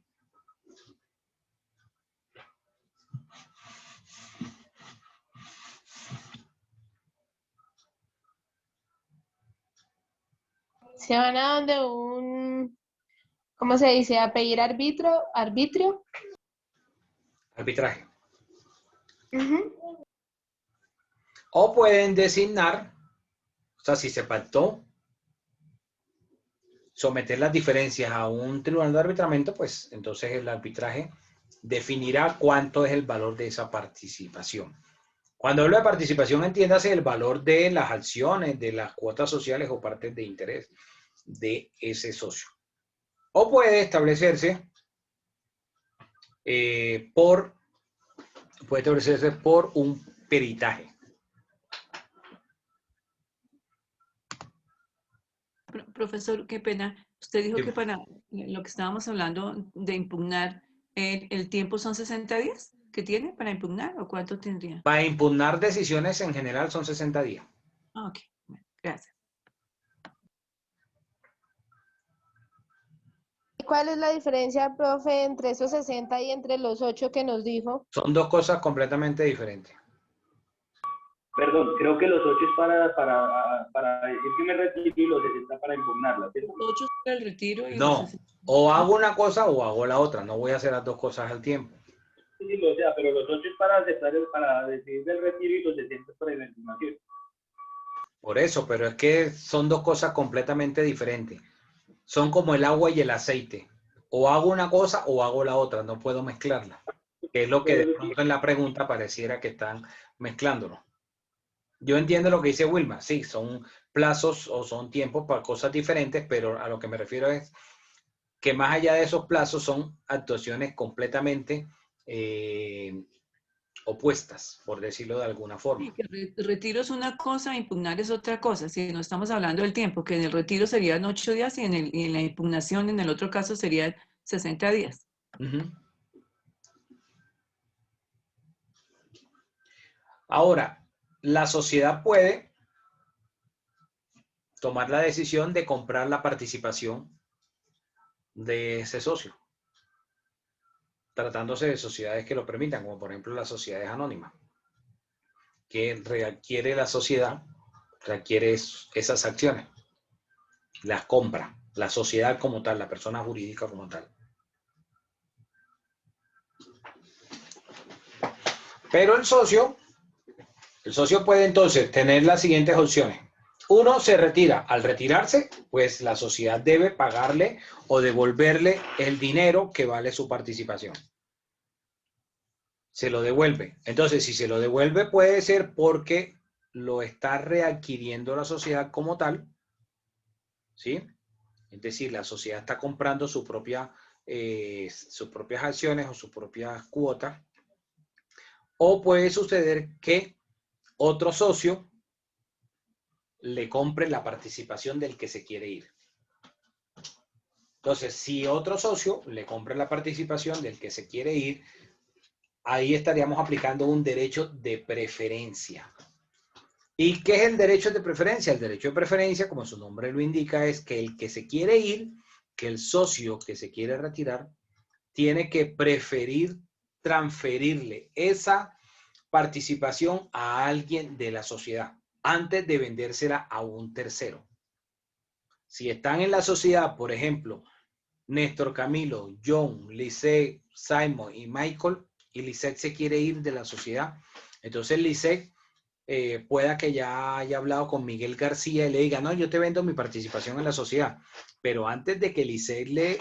Se van a donde ¿cómo se dice? A pedir arbitrio. Arbitraje. O pueden designar, o sea, si se pactó, someter las diferencias a un tribunal de arbitramiento, pues entonces el arbitraje definirá cuánto es el valor de esa participación. Cuando hablo de participación, entiéndase el valor de las acciones, de las cuotas sociales o partes de interés de ese socio. O puede establecerse por un peritaje. Profesor, qué pena. Usted dijo que para lo que estábamos hablando de impugnar, ¿el tiempo son 60 días que tiene para impugnar o cuánto tendría? Para impugnar decisiones en general son 60 días. Ok, bueno, gracias. ¿Cuál es la diferencia, profe, entre esos 60 y entre los 8 que nos dijo? Son dos cosas completamente diferentes. Perdón, creo que los 8 es para decir que me retiro y los 60 para impugnarla, ¿cierto? Los 8 es para el retiro y No, los 60. o hago una cosa o hago la otra. No voy a hacer las dos cosas al tiempo. Sí, o sea, pero los 8 es para decidir del retiro y los 60 para la impugnación. Por eso, pero es que son dos cosas completamente diferentes. Son como el agua y el aceite. O hago una cosa o hago la otra. No puedo mezclarla. Que es lo que de pronto en la pregunta pareciera que están mezclándolo. Yo entiendo lo que dice Wilma. Sí, son plazos o son tiempos para cosas diferentes, pero a lo que me refiero es que más allá de esos plazos son actuaciones completamente opuestas, por decirlo de alguna forma. Sí, que el retiro es una cosa, impugnar es otra cosa. Si no estamos hablando del tiempo, que en el retiro serían 8 días y en la impugnación, en el otro caso, serían 60 días. Ahora, la sociedad puede tomar la decisión de comprar la participación de ese socio, tratándose de sociedades que lo permitan, como por ejemplo las sociedades anónimas, que requiere la sociedad, requiere esas acciones, las compra, la sociedad como tal, la persona jurídica como tal. Pero el socio puede entonces tener las siguientes opciones. Uno, se retira. Al retirarse, pues la sociedad debe pagarle o devolverle el dinero que vale su participación. Se lo devuelve. Entonces, si se lo devuelve, puede ser porque lo está readquiriendo la sociedad como tal, ¿sí? Es decir, la sociedad está comprando sus propias acciones o sus propias cuotas. O puede suceder que otro socio le compre la participación del que se quiere ir. Entonces, si otro socio le compra la participación del que se quiere ir, ahí estaríamos aplicando un derecho de preferencia. ¿Y qué es el derecho de preferencia? El derecho de preferencia, como su nombre lo indica, es que el que se quiere ir, que el socio que se quiere retirar, tiene que preferir transferirle esa participación a alguien de la sociedad antes de vendérsela a un tercero. Si están en la sociedad, por ejemplo, Néstor Camilo, John, Lisette, Simon y Michael, y Lisette se quiere ir de la sociedad, entonces Lisette pueda que ya haya hablado con Miguel García y le diga, no, yo te vendo mi participación en la sociedad, pero antes de que Lisette le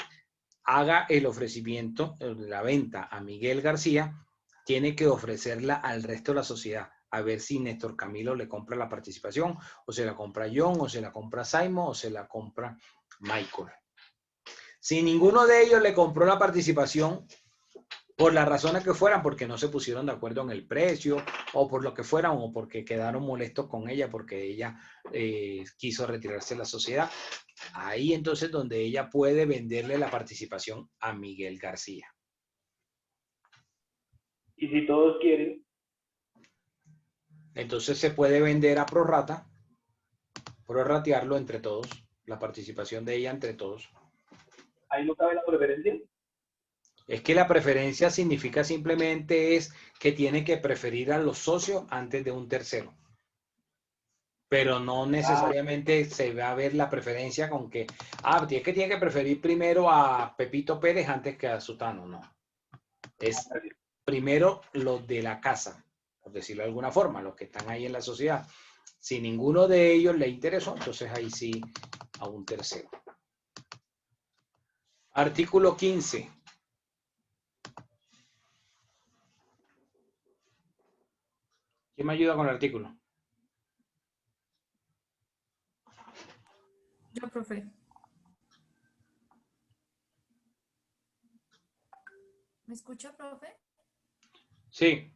haga el ofrecimiento, la venta a Miguel García, tiene que ofrecerla al resto de la sociedad, a ver si Néstor Camilo le compra la participación, o se la compra John, o se la compra Simon, o se la compra Michael. Si ninguno de ellos le compró la participación, por las razones que fueran, porque no se pusieron de acuerdo en el precio, o por lo que fueran, o porque quedaron molestos con ella, porque ella quiso retirarse de la sociedad, ahí entonces donde ella puede venderle la participación a Miguel García. Y si todos quieren, entonces se puede vender a prorrata, prorratearlo entre todos, la participación de ella entre todos. ahí no cabe la preferencia. Es que la preferencia significa simplemente es que tiene que preferir a los socios antes de un tercero. Pero no necesariamente se va a ver la preferencia con que, es que tiene que preferir primero a Pepito Pérez antes que a Sutano, no. Es primero los de la casa, por decirlo de alguna forma, los que están ahí en la sociedad. Si ninguno de ellos le interesó, entonces ahí sí a un tercero. Artículo 15. ¿Quién me ayuda con el artículo? Yo, profe. ¿Me escucha, profe? Sí.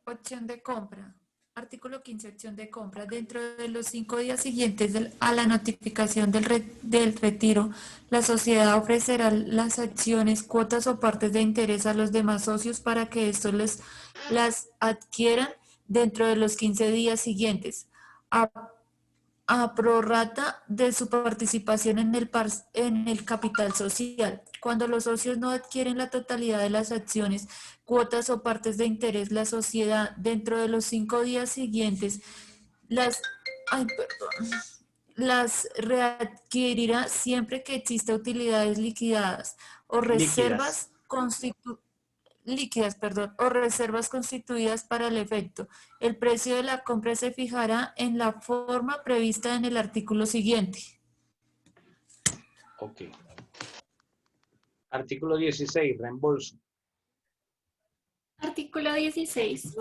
Opción de compra. Artículo 15, opción de compra. Dentro de los 5 días siguientes a la notificación del retiro, la sociedad ofrecerá las acciones, cuotas o partes de interés a los demás socios para que estos las adquieran dentro de los 15 días siguientes, a prorrata de su participación en el capital social. Cuando los socios no adquieren la totalidad de las acciones, cuotas o partes de interés, la sociedad dentro de los 5 días siguientes las readquirirá siempre que exista utilidades liquidadas o reservas o reservas constituidas para el efecto. El precio de la compra se fijará en la forma prevista en el artículo siguiente. Ok. Artículo 16, reembolso. Artículo 16.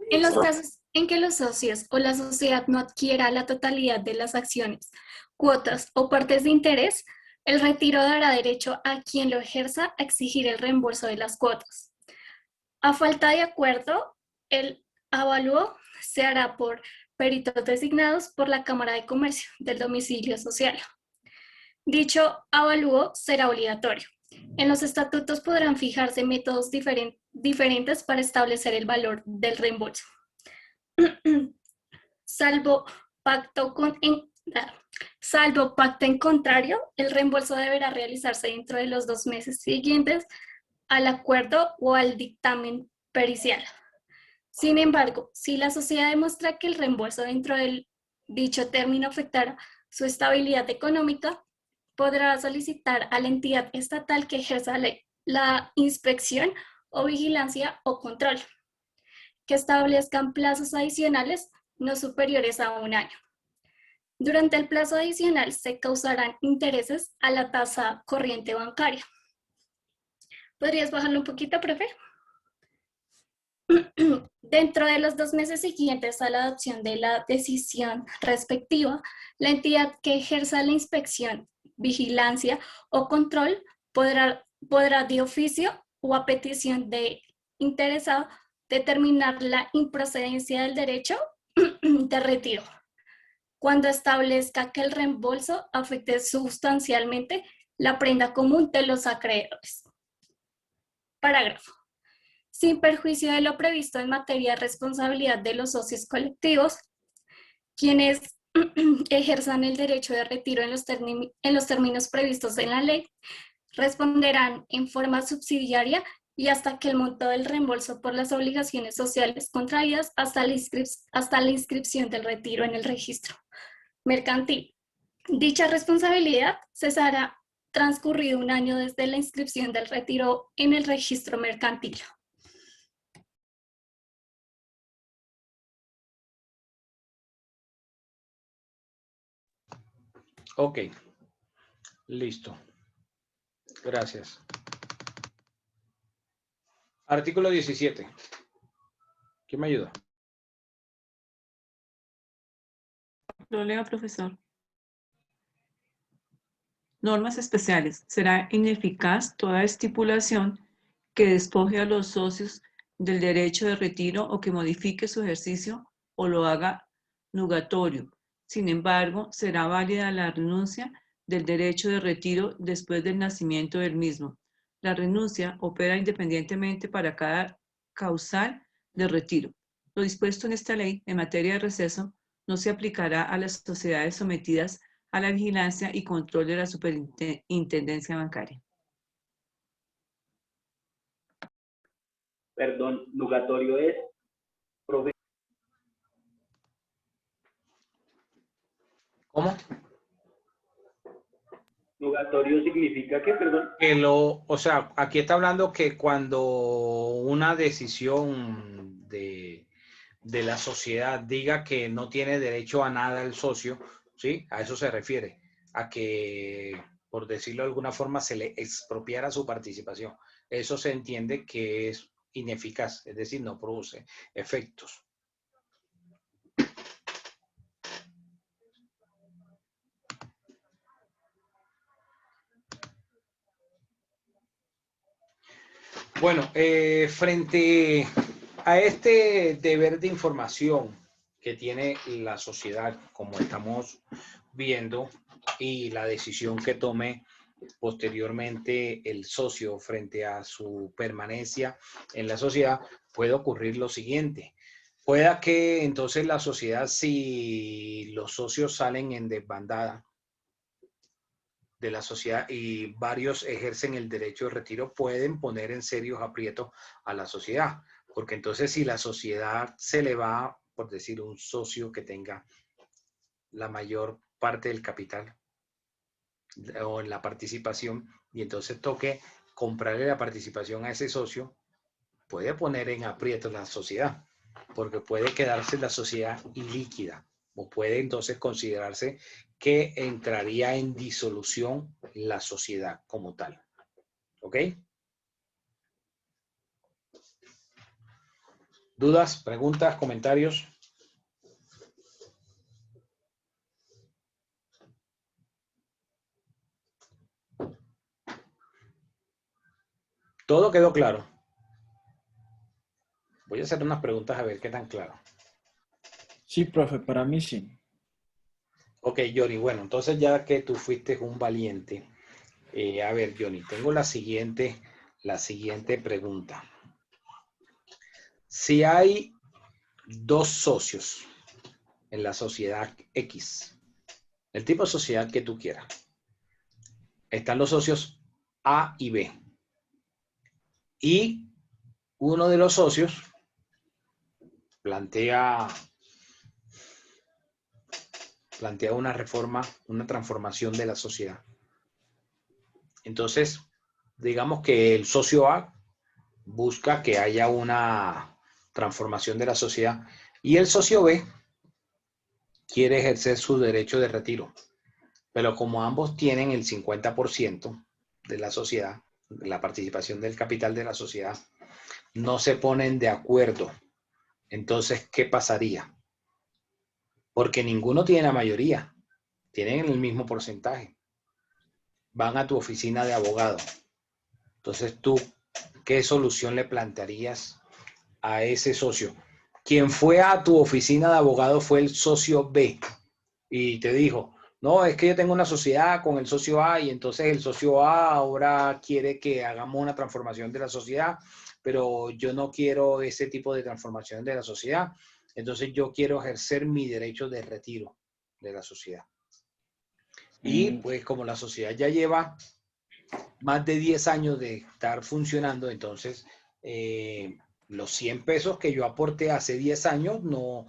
En los casos en que los socios o la sociedad no adquiera la totalidad de las acciones, cuotas o partes de interés, el retiro dará derecho a quien lo ejerza a exigir el reembolso de las cuotas. A falta de acuerdo, el avalúo se hará por peritos designados por la Cámara de Comercio del domicilio social. Dicho avalúo será obligatorio. En los estatutos podrán fijarse métodos diferentes para establecer el valor del reembolso. Salvo pacto en contrario, el reembolso deberá realizarse dentro de los 2 meses siguientes al acuerdo o al dictamen pericial. Sin embargo, si la sociedad demuestra que el reembolso dentro del dicho término afectará su estabilidad económica, podrá solicitar a la entidad estatal que ejerza la inspección o vigilancia o control, que establezcan plazos adicionales no superiores a 1 año. Durante el plazo adicional se causarán intereses a la tasa corriente bancaria. ¿Podrías bajarlo un poquito, profe? Dentro de los 2 meses siguientes a la adopción de la decisión respectiva, la entidad que ejerza la inspección, vigilancia o control podrá de oficio o a petición de interesado determinar la improcedencia del derecho de retiro cuando establezca que el reembolso afecte sustancialmente la prenda común de los acreedores. Parágrafo. sin perjuicio de lo previsto en materia de responsabilidad de los socios colectivos, quienes ejerzan el derecho de retiro en los términos previstos en la ley, responderán en forma subsidiaria y hasta que el monto del reembolso por las obligaciones sociales contraídas hasta la inscripción del retiro en el registro mercantil. Dicha responsabilidad cesará transcurrido 1 año desde la inscripción del retiro en el registro mercantil. Ok, listo. Gracias. Artículo 17. ¿Quién me ayuda? Lo leo, profesor. Normas especiales. Será ineficaz toda estipulación que despoje a los socios del derecho de retiro o que modifique su ejercicio o lo haga nugatorio. Sin embargo, será válida la renuncia del derecho de retiro después del nacimiento del mismo. La renuncia opera independientemente para cada causal de retiro. Lo dispuesto en esta ley en materia de receso no se aplicará a las sociedades sometidas a la vigilancia y control de la Superintendencia Bancaria. Perdón, nugatorio es, profe. ¿Cómo? Nugatorio significa que, perdón. O sea, aquí está hablando que cuando una decisión de la sociedad diga que no tiene derecho a nada el socio, ¿sí? A eso se refiere, a que, por decirlo de alguna forma, se le expropiara su participación. Eso se entiende que es ineficaz, es decir, no produce efectos. Bueno, frente a este deber de información que tiene la sociedad, como estamos viendo, y la decisión que tome posteriormente el socio frente a su permanencia en la sociedad, puede ocurrir lo siguiente. Pueda que entonces la sociedad, si los socios salen en desbandada de la sociedad y varios ejercen el derecho de retiro, pueden poner en serios aprietos a la sociedad. Porque entonces si la sociedad se le va, por decir, un socio que tenga la mayor parte del capital o en la participación, y entonces toque comprarle la participación a ese socio, puede poner en aprietos la sociedad, porque puede quedarse la sociedad ilíquida, o puede entonces considerarse que entraría en disolución la sociedad como tal. ¿Ok? ¿Dudas, preguntas, comentarios? ¿Todo quedó claro? Voy a hacer unas preguntas a ver qué tan claro. Sí, profe, para mí sí. Ok, Johnny, bueno, entonces ya que tú fuiste un valiente, a ver, Johnny, tengo la siguiente pregunta. Si hay dos socios en la sociedad X, el tipo de sociedad que tú quieras, están los socios A y B, y uno de los socios plantea una reforma, una transformación de la sociedad. Entonces, digamos que el socio A busca que haya una transformación de la sociedad y el socio B quiere ejercer su derecho de retiro. Pero como ambos tienen el 50% de la sociedad, la participación del capital de la sociedad, no se ponen de acuerdo. Entonces, ¿qué pasaría? Porque ninguno tiene la mayoría, tienen el mismo porcentaje. Van a tu oficina de abogado. Entonces tú, ¿qué solución le plantearías a ese socio? Quien fue a tu oficina de abogado fue el socio B y te dijo, No, es que yo tengo una sociedad con el socio A y entonces el socio A ahora quiere que hagamos una transformación de la sociedad, pero yo no quiero ese tipo de transformación de la sociedad. Entonces yo quiero ejercer mi derecho de retiro de la sociedad. Y pues como la sociedad ya lleva más de 10 años de estar funcionando, entonces los 100 pesos que yo aporté hace 10 años no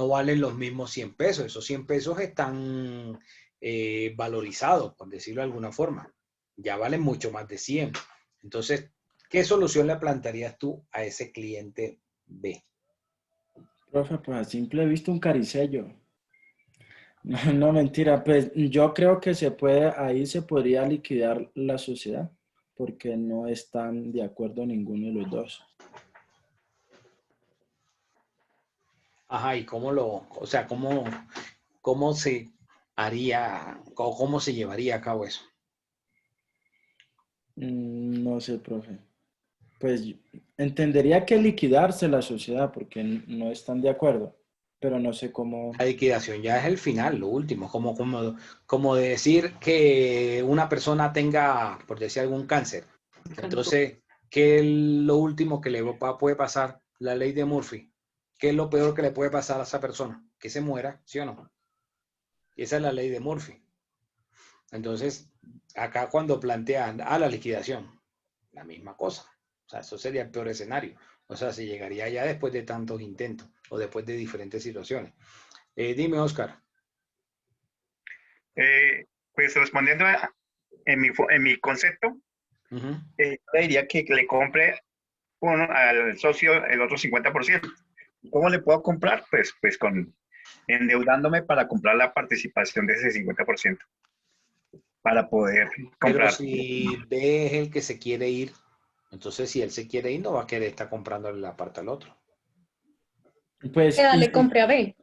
valen los mismos 100 pesos. Esos 100 pesos están valorizados, por decirlo de alguna forma. Ya valen mucho más de 100. Entonces, ¿qué solución le plantearías tú a ese cliente B? Profe, pues a simple vista un caricello. No, no, mentira, pues yo creo que ahí se podría liquidar la sociedad, porque no están de acuerdo ninguno de los dos. Ajá, ¿y cómo se haría, o cómo se llevaría a cabo eso? No sé, profe. Pues entendería que liquidarse la sociedad, porque no están de acuerdo, pero no sé cómo. La liquidación ya es el final, lo último, como decir que una persona tenga, por decir, algún cáncer. Entonces, ¿qué es lo último que le puede pasar? La ley de Murphy. ¿Qué es lo peor que le puede pasar a esa persona? Que se muera, ¿sí o no? Y esa es la ley de Murphy. Entonces, acá cuando plantean la liquidación, la misma cosa. O sea, eso sería el peor escenario. O sea, se llegaría ya después de tantos intentos o después de diferentes situaciones. Dime, Oscar. Pues respondiendo en mi concepto, le diría que le compre al socio el otro 50%. ¿Cómo le puedo comprar? Pues endeudándome para comprar la participación de ese 50%. Para poder comprar. Pero si B es el que se quiere ir, entonces si él se quiere ir, no va a querer estar comprándole la parte al otro. Pues, que le compre a B.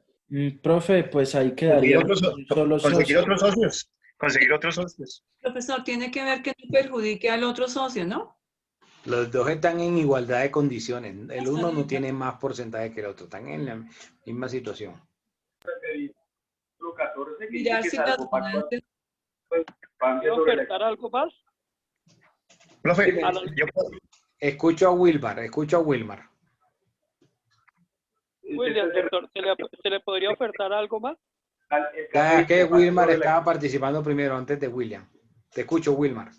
Profe, pues ahí quedaría conseguir otros socios. Conseguir otros socios. Profesor, tiene que ver que no perjudique al otro socio, ¿no? Los dos están en igualdad de condiciones. El uno no tiene más porcentaje que el otro. Están en la misma situación. Mirar si las ganancias... ¿Puedo ofertar algo más? Profe, Escucho a Wilmar. William, doctor, ¿se le podría ofertar algo más? Ya que Wilmar estaba participando primero, antes de William. Te escucho, Wilmar.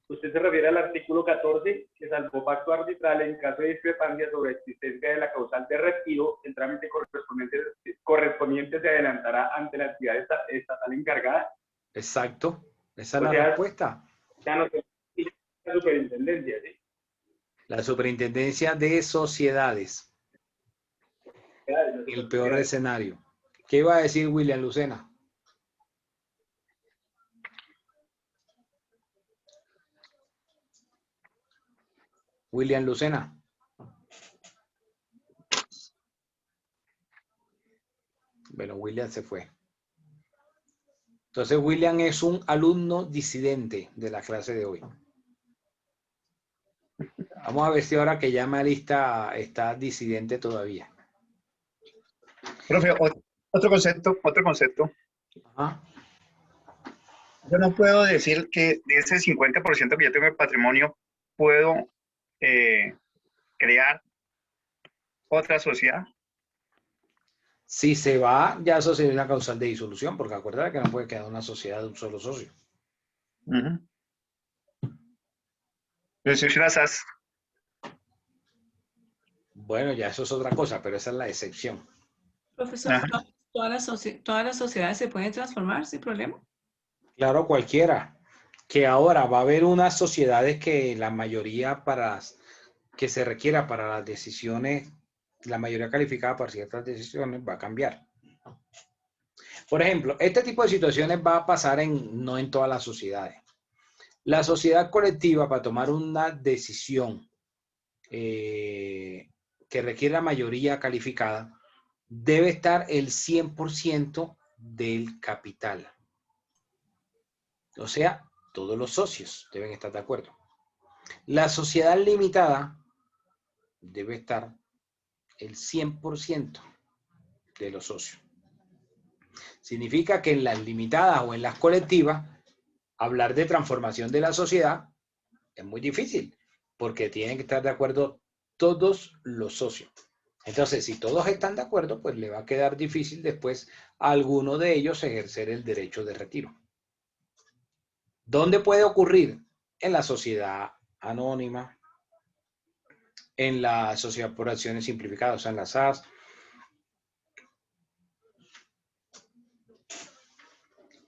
Usted se refiere al artículo 14, que salvo pacto arbitral en caso de discrepancia sobre existencia de la causal de retiro, el trámite correspondiente se adelantará ante la entidad estatal encargada. Exacto, esa es la respuesta. Ya no sé, la superintendencia, ¿sí? La superintendencia de sociedades. El peor escenario. ¿Qué iba a decir William Lucena? William Lucena. Bueno, William se fue. Entonces, William es un alumno disidente de la clase de hoy. Vamos a ver si ahora que ya Marista está disidente todavía. Profe, otro concepto. Ajá. Yo no puedo decir que de ese 50% que yo tengo de patrimonio, puedo crear otra sociedad. Si se va, ya eso sería una causal de disolución, porque acuérdate que no puede quedar una sociedad de un solo socio. Bueno, ya eso es otra cosa, pero esa es la excepción. Profesor, ¿todas las sociedades se pueden transformar sin problema? Claro, cualquiera. Que ahora va a haber unas sociedades que la mayoría que se requiera para las decisiones, la mayoría calificada para ciertas decisiones va a cambiar. Por ejemplo, este tipo de situaciones va a pasar no en todas las sociedades. La sociedad colectiva, para tomar una decisión que requiera mayoría calificada, debe estar el 100% del capital. O sea, todos los socios deben estar de acuerdo. La sociedad limitada debe estar el 100% de los socios. Significa que en las limitadas o en las colectivas, hablar de transformación de la sociedad es muy difícil, porque tienen que estar de acuerdo todos los socios. Entonces, si todos están de acuerdo, pues le va a quedar difícil después a alguno de ellos ejercer el derecho de retiro. ¿Dónde puede ocurrir? En la sociedad anónima, en la sociedad por acciones simplificadas, o sea, en la SAS,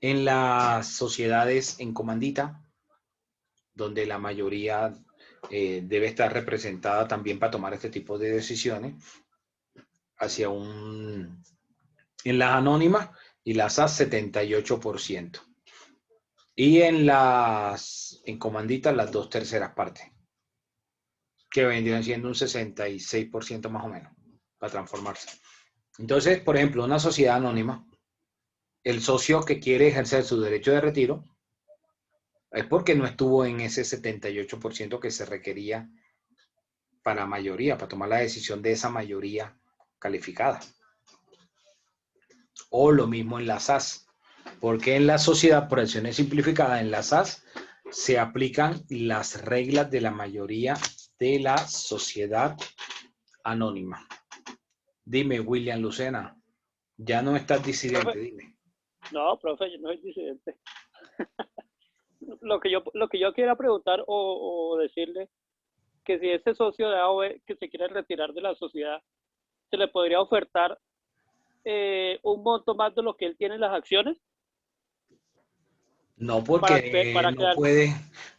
en las sociedades en comandita, donde la mayoría debe estar representada también para tomar este tipo de decisiones, en las anónimas y las SAS 78%. Y en comandita las 2/3 partes, que vendrían siendo un 66% más o menos, para transformarse. Entonces, por ejemplo, una sociedad anónima, el socio que quiere ejercer su derecho de retiro es porque no estuvo en ese 78% que se requería para mayoría, para tomar la decisión de esa mayoría calificada. O lo mismo en la SAS, porque en la sociedad por acciones simplificadas, en la SAS, se aplican las reglas de la mayoría de la sociedad anónima. Dime, William Lucena, ya no estás disidente, Profe, dime. no, profe, yo no soy disidente. Lo que yo quiera preguntar o decirle, que si este socio de AOE que se quiere retirar de la sociedad, se le podría ofertar un monto más de lo que él tiene en las acciones. No, porque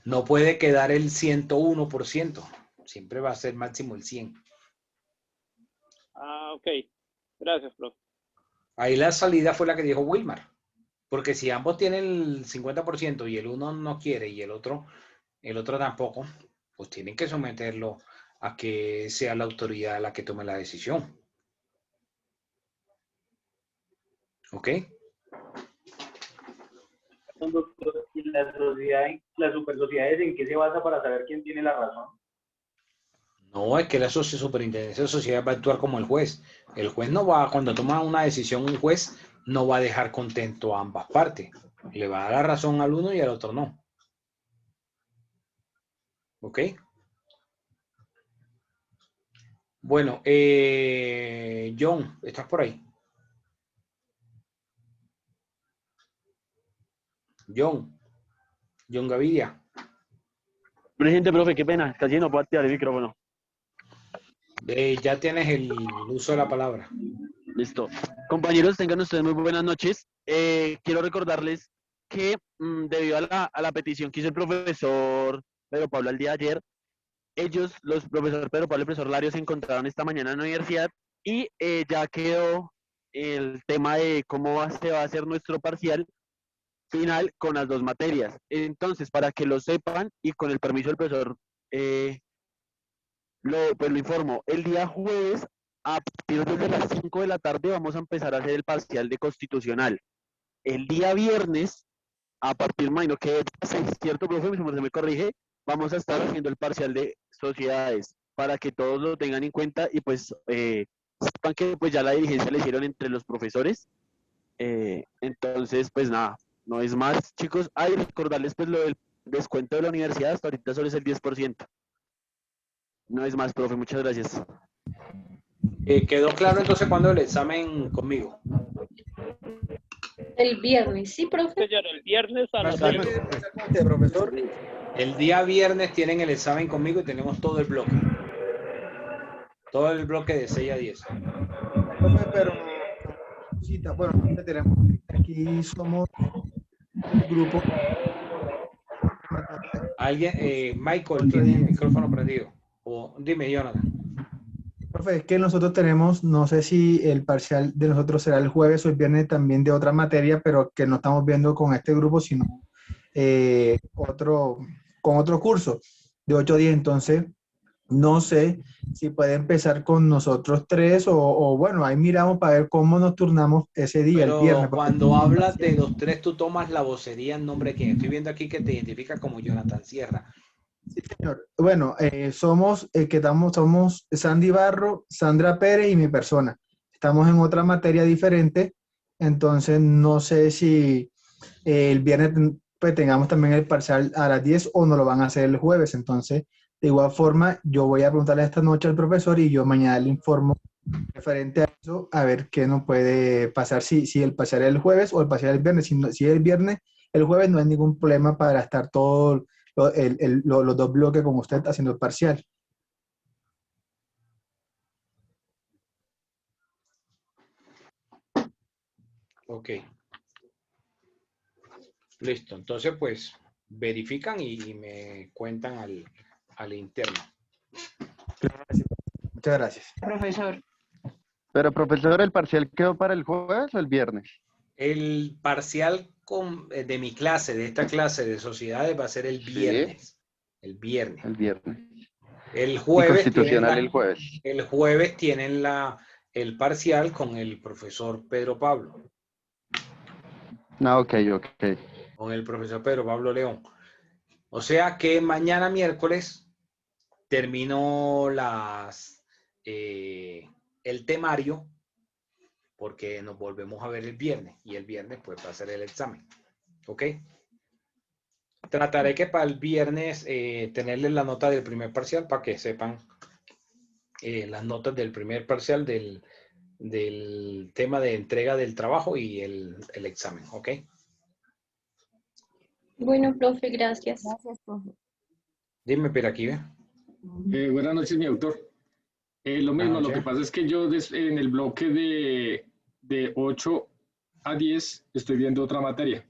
no puede quedar el 101%. Siempre va a ser máximo el 100%. Ah, ok. Gracias, profe. Ahí la salida fue la que dijo Wilmar. Porque si ambos tienen el 50% y el uno no quiere y el otro tampoco, pues tienen que someterlo a que sea la autoridad la que tome la decisión. ¿Ok? ¿Y las supersociedades en qué se basa para saber quién tiene la razón? No, es que la superintendencia de sociedad va a actuar como el juez. El juez no va, cuando toma una decisión, un juez no va a dejar contento a ambas partes. Le va a dar la razón al uno y al otro no. ¿Ok? Bueno, John, ¿estás por ahí? John Gaviria. Presidente, profe, qué pena, casi no puedo activar el micrófono. Ya tienes el uso de la palabra. Listo. Compañeros, tengan ustedes muy buenas noches. Quiero recordarles que debido a la petición que hizo el profesor Pedro Pablo el día de ayer, los profesor Pedro Pablo y el profesor Lario se encontraron esta mañana en la universidad y ya quedó el tema de cómo se va a hacer nuestro parcial final con las dos materias. Entonces, para que lo sepan y con el permiso del profesor, lo informo. El día jueves, a partir de las 5 de la tarde, vamos a empezar a hacer el parcial de constitucional. El día viernes, a partir, imagino que es cierto, profe, se me corrige, vamos a estar haciendo el parcial de sociedades, para que todos lo tengan en cuenta y pues sepan que pues ya la diligencia la hicieron entre los profesores. Entonces, pues nada, no es más, chicos. Recordarles pues lo del descuento de la universidad, hasta ahorita solo es el 10%. No es más, profe, muchas gracias. ¿Quedó claro entonces cuándo el examen conmigo? El viernes, ¿sí, profe? Señor, el viernes a las profesor. El día viernes tienen el examen conmigo y tenemos todo el bloque. Todo el bloque de 6 a 10. Profe, pero bueno, tenemos aquí somos un grupo. Alguien, Michael, tiene el micrófono prendido. O dime, Jonathan. Profe, es que nosotros tenemos, no sé si el parcial de nosotros será el jueves o el viernes también de otra materia, pero que no estamos viendo con este grupo, sino con otro curso de 8 días. Entonces, no sé si puede empezar con nosotros tres o bueno, ahí miramos para ver cómo nos turnamos ese día, Pero el viernes. cuando hablas de los tres, tú tomas la vocería en nombre de quién. Estoy viendo aquí que te identifica como Jonathan Sierra. Sí, señor. Bueno, somos Sandy Barro, Sandra Pérez y mi persona. Estamos en otra materia diferente. entonces no sé si el viernes pues tengamos también el parcial a las 10 o no lo van a hacer el jueves. Entonces, de igual forma, yo voy a preguntarle esta noche al profesor y yo mañana le informo referente a eso, a ver qué nos puede pasar, si el parcial es el jueves o el parcial es el viernes. Si es el viernes, el jueves no hay ningún problema para estar todos los dos bloques con usted haciendo el parcial. Ok. Listo. Entonces, pues, verifican y me cuentan al interno. Muchas gracias. Profesor. Pero, profesor, ¿el parcial quedó para el jueves o el viernes? El parcial de mi clase, de esta clase de sociedades, va a ser el viernes. El viernes. El viernes. El jueves. Y constitucional el jueves. El jueves tienen el parcial con el profesor Pedro Pablo. Ah, ok. Con el profesor Pedro Pablo León. O sea que mañana miércoles termino el temario, porque nos volvemos a ver el viernes, y el viernes pues va a ser el examen. ¿Ok? Trataré que para el viernes tenerles la nota del primer parcial para que sepan las notas del primer parcial del tema de entrega del trabajo y el examen. ¿Ok? Bueno, profe, gracias. Gracias, profe. Dime, Piraquí. Buenas noches, mi doctor. Lo mismo, lo que pasa es que yo en el bloque de 8 a 10 estoy viendo otra materia.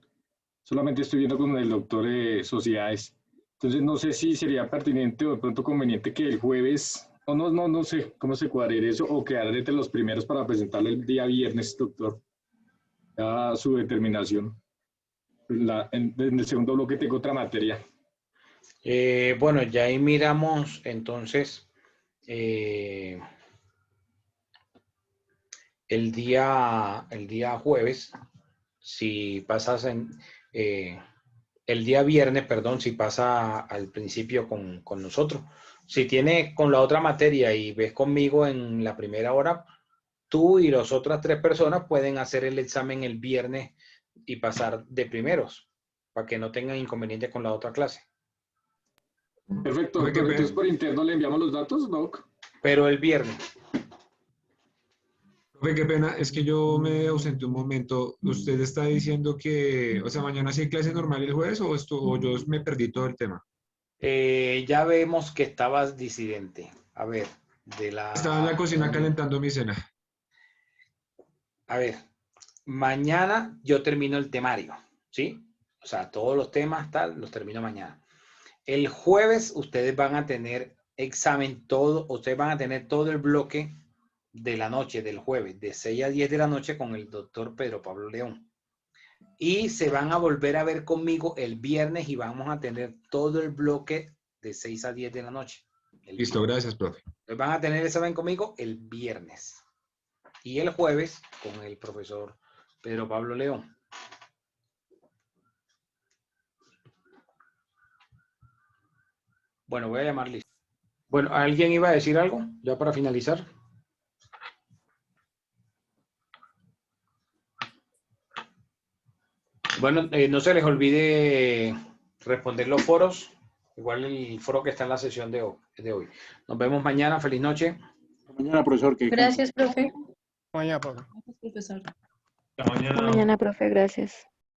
Solamente estoy viendo con el doctor sociedades. Entonces no sé si sería pertinente o de pronto conveniente que el jueves, o no sé cómo se cuadre eso, o quedar entre los primeros para presentarle el día viernes, doctor, a su determinación. En el segundo bloque tengo otra materia. Bueno, ya ahí miramos entonces el día jueves, si pasas el día viernes, perdón, si pasa al principio con nosotros. Si tienes con la otra materia y ves conmigo en la primera hora, tú y las otras 3 personas pueden hacer el examen el viernes y pasar de primeros, para que no tengan inconveniente con la otra clase. Perfecto, doctor. Entonces por interno le enviamos los datos, Doc. Pero el viernes. Profe, qué pena, es que yo me ausenté un momento. ¿Usted está diciendo que, o sea, mañana sí hay clase normal el jueves o yo me perdí todo el tema? Ya vemos que estabas disidente. A ver, Estaba en la cocina calentando mi cena. A ver, mañana yo termino el temario, ¿sí? O sea, todos los temas los termino mañana. El jueves ustedes van a tener ustedes van a tener todo el bloque de la noche del jueves, de 6 a 10 de la noche con el doctor Pedro Pablo León. Y se van a volver a ver conmigo el viernes y vamos a tener todo el bloque de 6 a 10 de la noche. Listo, gracias, profe. Entonces van a tener el examen conmigo el viernes. Y el jueves con el profesor Pedro Pablo León. Bueno, voy a llamar listo. Bueno, ¿alguien iba a decir algo ya para finalizar? Bueno, no se les olvide responder los foros, igual el foro que está en la sesión de hoy. Nos vemos mañana, feliz noche. Mañana, profesor. Gracias, profe. Mañana, profe. Gracias, profesor. Hasta mañana, profe, gracias.